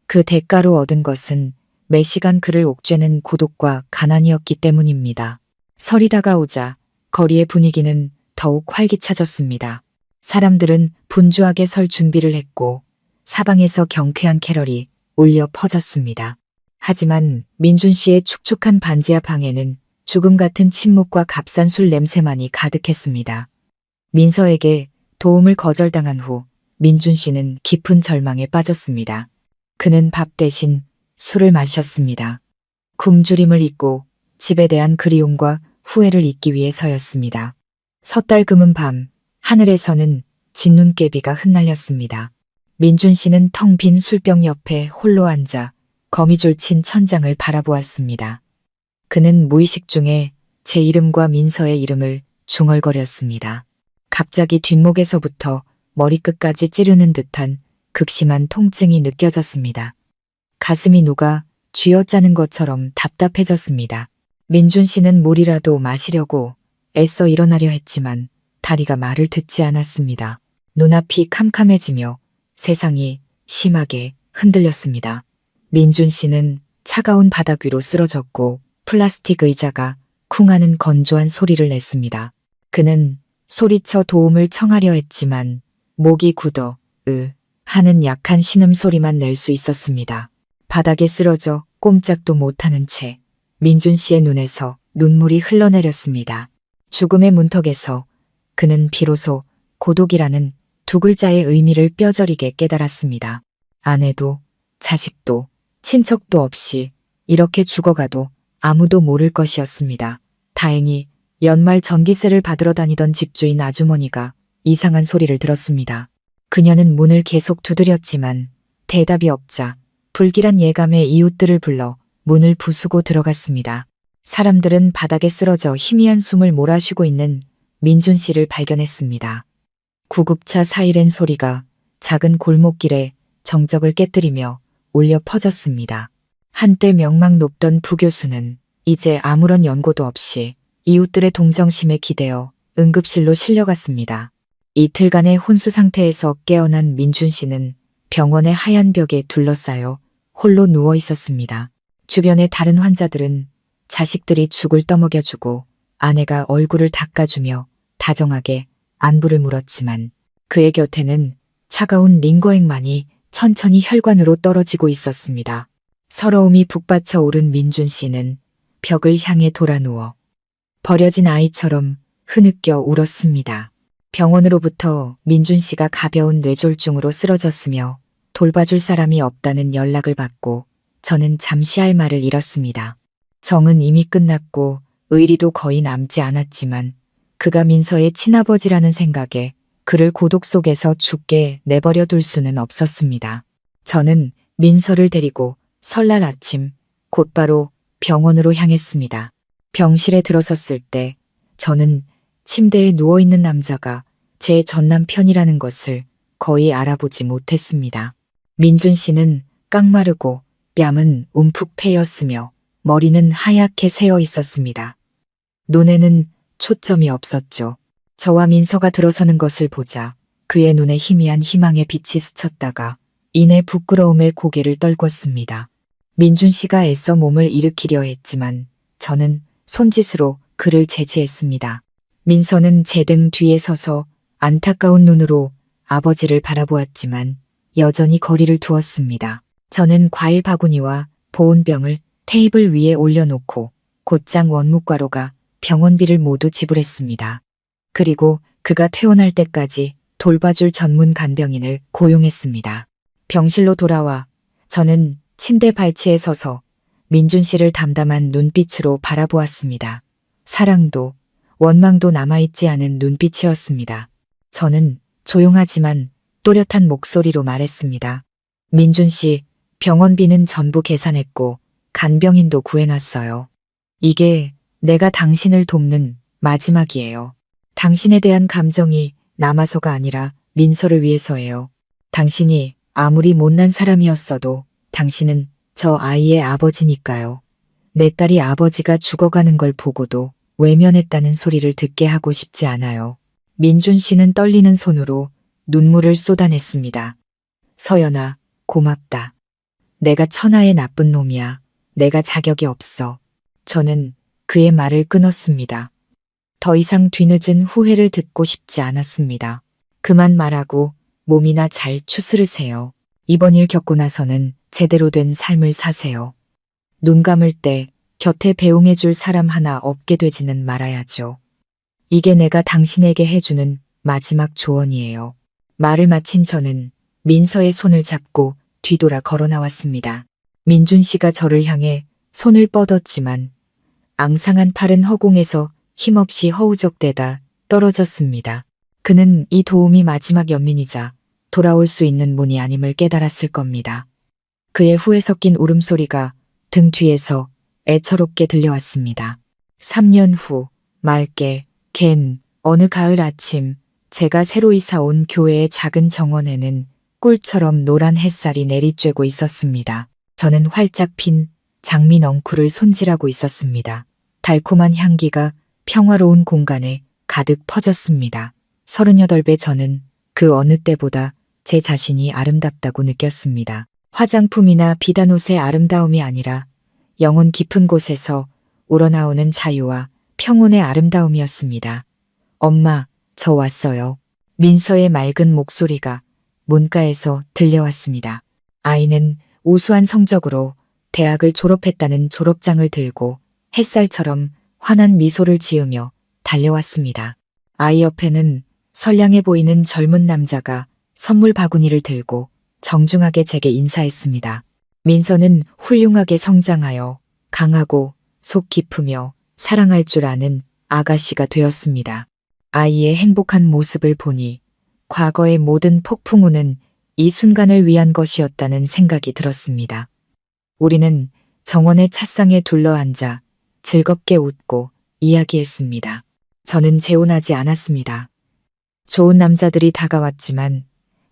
그 대가로 얻은 것은 매시간 그를 옥죄는 고독과 가난이었기 때문입니다. 설이 다가오자 거리의 분위기는 더욱 활기차졌습니다. 사람들은 분주하게 설 준비를 했고 사방에서 경쾌한 캐럴이 울려 퍼졌습니다. 하지만 민준 씨의 축축한 반지하 방에는 죽음 같은 침묵과 값싼 술 냄새만이 가득했습니다. 민서에게 도움을 거절당한 후 민준 씨는 깊은 절망에 빠졌습니다. 그는 밥 대신 술을 마셨습니다. 굶주림을 잊고 집에 대한 그리움과 후회를 잊기 위해서였습니다. 섣달금은 밤, 하늘에서는 진눈깨비가 흩날렸습니다. 민준 씨는 텅 빈 술병 옆에 홀로 앉아 거미줄 친 천장을 바라보았습니다. 그는 무의식 중에 제 이름과 민서의 이름을 중얼거렸습니다. 갑자기 뒷목에서부터 머리끝까지 찌르는 듯한 극심한 통증이 느껴졌습니다. 가슴이 누가 쥐어짜는 것처럼 답답해졌습니다. 민준 씨는 물이라도 마시려고 애써 일어나려 했지만 다리가 말을 듣지 않았습니다. 눈앞이 캄캄해지며 세상이 심하게 흔들렸습니다. 민준 씨는 차가운 바닥 위로 쓰러졌고 플라스틱 의자가 쿵하는 건조한 소리를 냈습니다. 그는 소리쳐 도움을 청하려 했지만 목이 굳어 하는 약한 신음소리만 낼 수 있었습니다. 바닥에 쓰러져 꼼짝도 못하는 채 민준 씨의 눈에서 눈물이 흘러내렸습니다. 죽음의 문턱에서 그는 비로소 고독이라는 두 글자의 의미를 뼈저리게 깨달았습니다. 아내도 자식도 친척도 없이 이렇게 죽어가도 아무도 모를 것이었습니다. 다행히 연말 전기세를 받으러 다니던 집주인 아주머니가 이상한 소리를 들었습니다. 그녀는 문을 계속 두드렸지만 대답이 없자 불길한 예감의 이웃들을 불러 문을 부수고 들어갔습니다. 사람들은 바닥에 쓰러져 희미한 숨을 몰아쉬고 있는 민준 씨를 발견했습니다. 구급차 사이렌 소리가 작은 골목길에 정적을 깨뜨리며 울려 퍼졌습니다. 한때 명망 높던 부교수는 이제 아무런 연고도 없이 이웃들의 동정심에 기대어 응급실로 실려갔습니다. 이틀간의 혼수 상태에서 깨어난 민준 씨는 병원의 하얀 벽에 둘러싸여 홀로 누워 있었습니다. 주변의 다른 환자들은 자식들이 죽을 떠먹여주고 아내가 얼굴을 닦아주며 다정하게 안부를 물었지만 그의 곁에는 차가운 링거액만이 천천히 혈관으로 떨어지고 있었습니다. 서러움이 북받쳐 오른 민준 씨는 벽을 향해 돌아누워 버려진 아이처럼 흐느껴 울었습니다. 병원으로부터 민준 씨가 가벼운 뇌졸중으로 쓰러졌으며 돌봐줄 사람이 없다는 연락을 받고 저는 잠시 할 말을 잃었습니다. 정은 이미 끝났고 의리도 거의 남지 않았지만 그가 민서의 친아버지라는 생각에 그를 고독 속에서 죽게 내버려 둘 수는 없었습니다. 저는 민서를 데리고 설날 아침 곧바로 병원으로 향했습니다. 병실에 들어섰을 때 저는 침대에 누워있는 남자가 제 전남편이라는 것을 거의 알아보지 못했습니다. 민준 씨는 깡마르고 뺨은 움푹 패였으며 머리는 하얗게 새어 있었습니다. 눈에는 초점이 없었죠. 저와 민서가 들어서는 것을 보자 그의 눈에 희미한 희망의 빛이 스쳤다가 이내 부끄러움에 고개를 떨궜습니다. 민준 씨가 애써 몸을 일으키려 했지만 저는 손짓으로 그를 제지했습니다. 민서는 제 등 뒤에 서서 안타까운 눈으로 아버지를 바라보았지만 여전히 거리를 두었습니다. 저는 과일 바구니와 보온병을 테이블 위에 올려놓고 곧장 원무과로가 병원비를 모두 지불했습니다. 그리고 그가 퇴원할 때까지 돌봐줄 전문 간병인을 고용했습니다. 병실로 돌아와 저는 침대 발치에 서서 민준 씨를 담담한 눈빛으로 바라보았습니다. 사랑도 원망도 남아있지 않은 눈빛이었습니다. 저는 조용하지만 또렷한 목소리로 말했습니다. 민준 씨, 병원비는 전부 계산했고 간병인도 구해놨어요. 이게 내가 당신을 돕는 마지막이에요. 당신에 대한 감정이 남아서가 아니라 민서를 위해서예요. 당신이 아무리 못난 사람이었어도 당신은 저 아이의 아버지니까요. 내 딸이 아버지가 죽어가는 걸 보고도 외면했다는 소리를 듣게 하고 싶지 않아요. 민준 씨는 떨리는 손으로 눈물을 쏟아냈습니다. 서연아, 고맙다. 내가 천하의 나쁜 놈이야. 내가 자격이 없어. 저는 그의 말을 끊었습니다. 더 이상 뒤늦은 후회를 듣고 싶지 않았습니다. 그만 말하고 몸이나 잘 추스르세요. 이번 일 겪고 나서는 제대로 된 삶을 사세요. 눈 감을 때 곁에 배웅해줄 사람 하나 없게 되지는 말아야죠. 이게 내가 당신에게 해주는 마지막 조언이에요. 말을 마친 저는 민서의 손을 잡고 뒤돌아 걸어 나왔습니다. 민준 씨가 저를 향해 손을 뻗었지만 앙상한 팔은 허공에서 힘없이 허우적대다 떨어졌습니다. 그는 이 도움이 마지막 연민이자 돌아올 수 있는 문이 아님을 깨달았을 겁니다. 그의 후에 섞인 울음소리가 등 뒤에서 애처롭게 들려왔습니다. 3년 후 맑게 갠 어느 가을 아침 제가 새로 이사 온 교회의 작은 정원에는 꿀처럼 노란 햇살이 내리쬐고 있었습니다. 저는 활짝 핀 장미 넝쿨을 손질하고 있었습니다. 달콤한 향기가 평화로운 공간에 가득 퍼졌습니다. 38배 저는 그 어느 때보다 제 자신이 아름답다고 느꼈습니다. 화장품이나 비단 옷의 아름다움이 아니라 영혼 깊은 곳에서 우러나오는 자유와 평온의 아름다움이었습니다. 엄마, 저 왔어요. 민서의 맑은 목소리가 문가에서 들려왔습니다. 아이는 우수한 성적으로 대학을 졸업했다는 졸업장을 들고 햇살처럼 환한 미소를 지으며 달려왔습니다. 아이 옆에는 선량해 보이는 젊은 남자가 선물 바구니를 들고 정중하게 제게 인사했습니다. 민서는 훌륭하게 성장하여 강하고 속 깊으며 사랑할 줄 아는 아가씨가 되었습니다. 아이의 행복한 모습을 보니 과거의 모든 폭풍우는 이 순간을 위한 것이었다는 생각이 들었습니다. 우리는 정원의 찻상에 둘러앉아 즐겁게 웃고 이야기했습니다. 저는 재혼하지 않았습니다. 좋은 남자들이 다가왔지만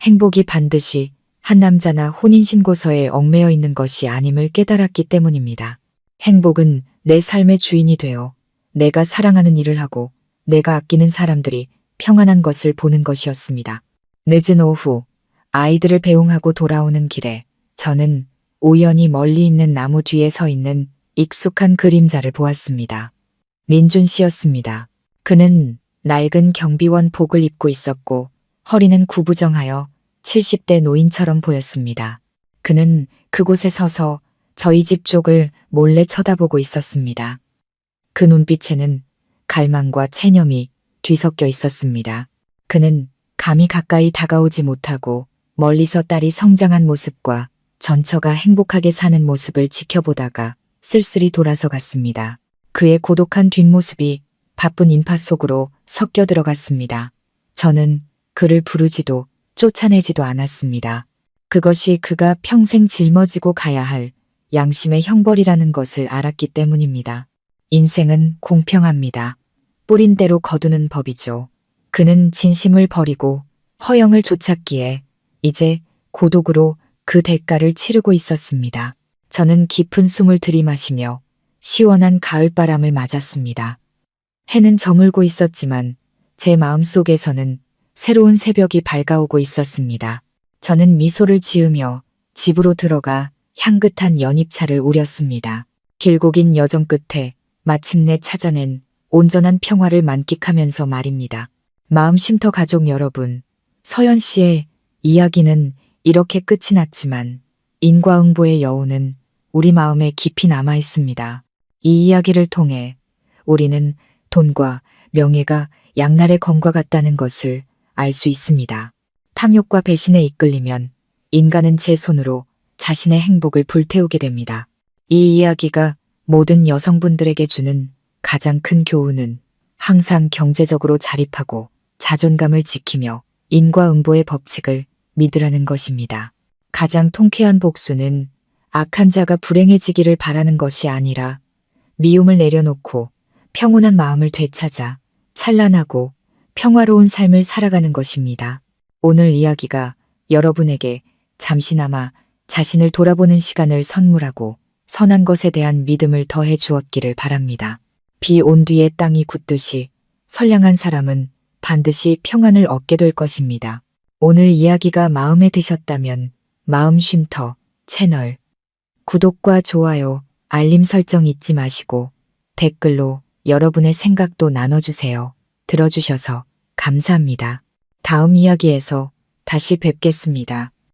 행복이 반드시 한 남자나 혼인신고서에 얽매여 있는 것이 아님을 깨달았기 때문입니다. 행복은 내 삶의 주인이 되어 내가 사랑하는 일을 하고 내가 아끼는 사람들이 평안한 것을 보는 것이었습니다. 늦은 오후 아이들을 배웅하고 돌아오는 길에 저는 우연히 멀리 있는 나무 뒤에 서 있는 익숙한 그림자를 보았습니다. 민준 씨였습니다. 그는 낡은 경비원복을 입고 있었고 허리는 구부정하여 70대 노인처럼 보였습니다. 그는 그곳에 서서 저희 집 쪽을 몰래 쳐다보고 있었습니다. 그 눈빛에는 갈망과 체념이 뒤섞여 있었습니다. 그는 감히 가까이 다가오지 못하고 멀리서 딸이 성장한 모습과 전처가 행복하게 사는 모습을 지켜보다가 쓸쓸히 돌아서 갔습니다. 그의 고독한 뒷모습이 바쁜 인파 속으로 섞여 들어갔습니다. 저는 그를 부르지도 쫓아내지도 않았습니다. 그것이 그가 평생 짊어지고 가야 할 양심의 형벌이라는 것을 알았기 때문입니다. 인생은 공평합니다. 뿌린 대로 거두는 법이죠. 그는 진심을 버리고 허영을 쫓았기에 이제 고독으로 그 대가를 치르고 있었습니다. 저는 깊은 숨을 들이마시며 시원한 가을바람을 맞았습니다. 해는 저물고 있었지만 제 마음속에서는 새로운 새벽이 밝아오고 있었습니다. 저는 미소를 지으며 집으로 들어가 향긋한 연잎차를 우렸습니다. 길고 긴 여정 끝에 마침내 찾아낸 온전한 평화를 만끽하면서 말입니다. 마음쉼터 가족 여러분, 서연 씨의 이야기는 이렇게 끝이 났지만 인과응보의 여운은 우리 마음에 깊이 남아 있습니다. 이 이야기를 통해 우리는 돈과 명예가 양날의 검과 같다는 것을 알 수 있습니다. 탐욕과 배신에 이끌리면 인간은 제 손으로 자신의 행복을 불태우게 됩니다. 이 이야기가 모든 여성분들에게 주는 가장 큰 교훈은 항상 경제적으로 자립하고 자존감을 지키며 인과응보의 법칙을 믿으라는 것입니다. 가장 통쾌한 복수는 악한 자가 불행해지기를 바라는 것이 아니라 미움을 내려놓고 평온한 마음을 되찾아 찬란하고 평화로운 삶을 살아가는 것입니다. 오늘 이야기가 여러분에게 잠시나마 자신을 돌아보는 시간을 선물하고 선한 것에 대한 믿음을 더해 주었기를 바랍니다. 비 온 뒤에 땅이 굳듯이 선량한 사람은 반드시 평안을 얻게 될 것입니다. 오늘 이야기가 마음에 드셨다면 마음쉼터 채널 구독과 좋아요, 알림 설정 잊지 마시고 댓글로 여러분의 생각도 나눠주세요. 들어주셔서 감사합니다. 다음 이야기에서 다시 뵙겠습니다.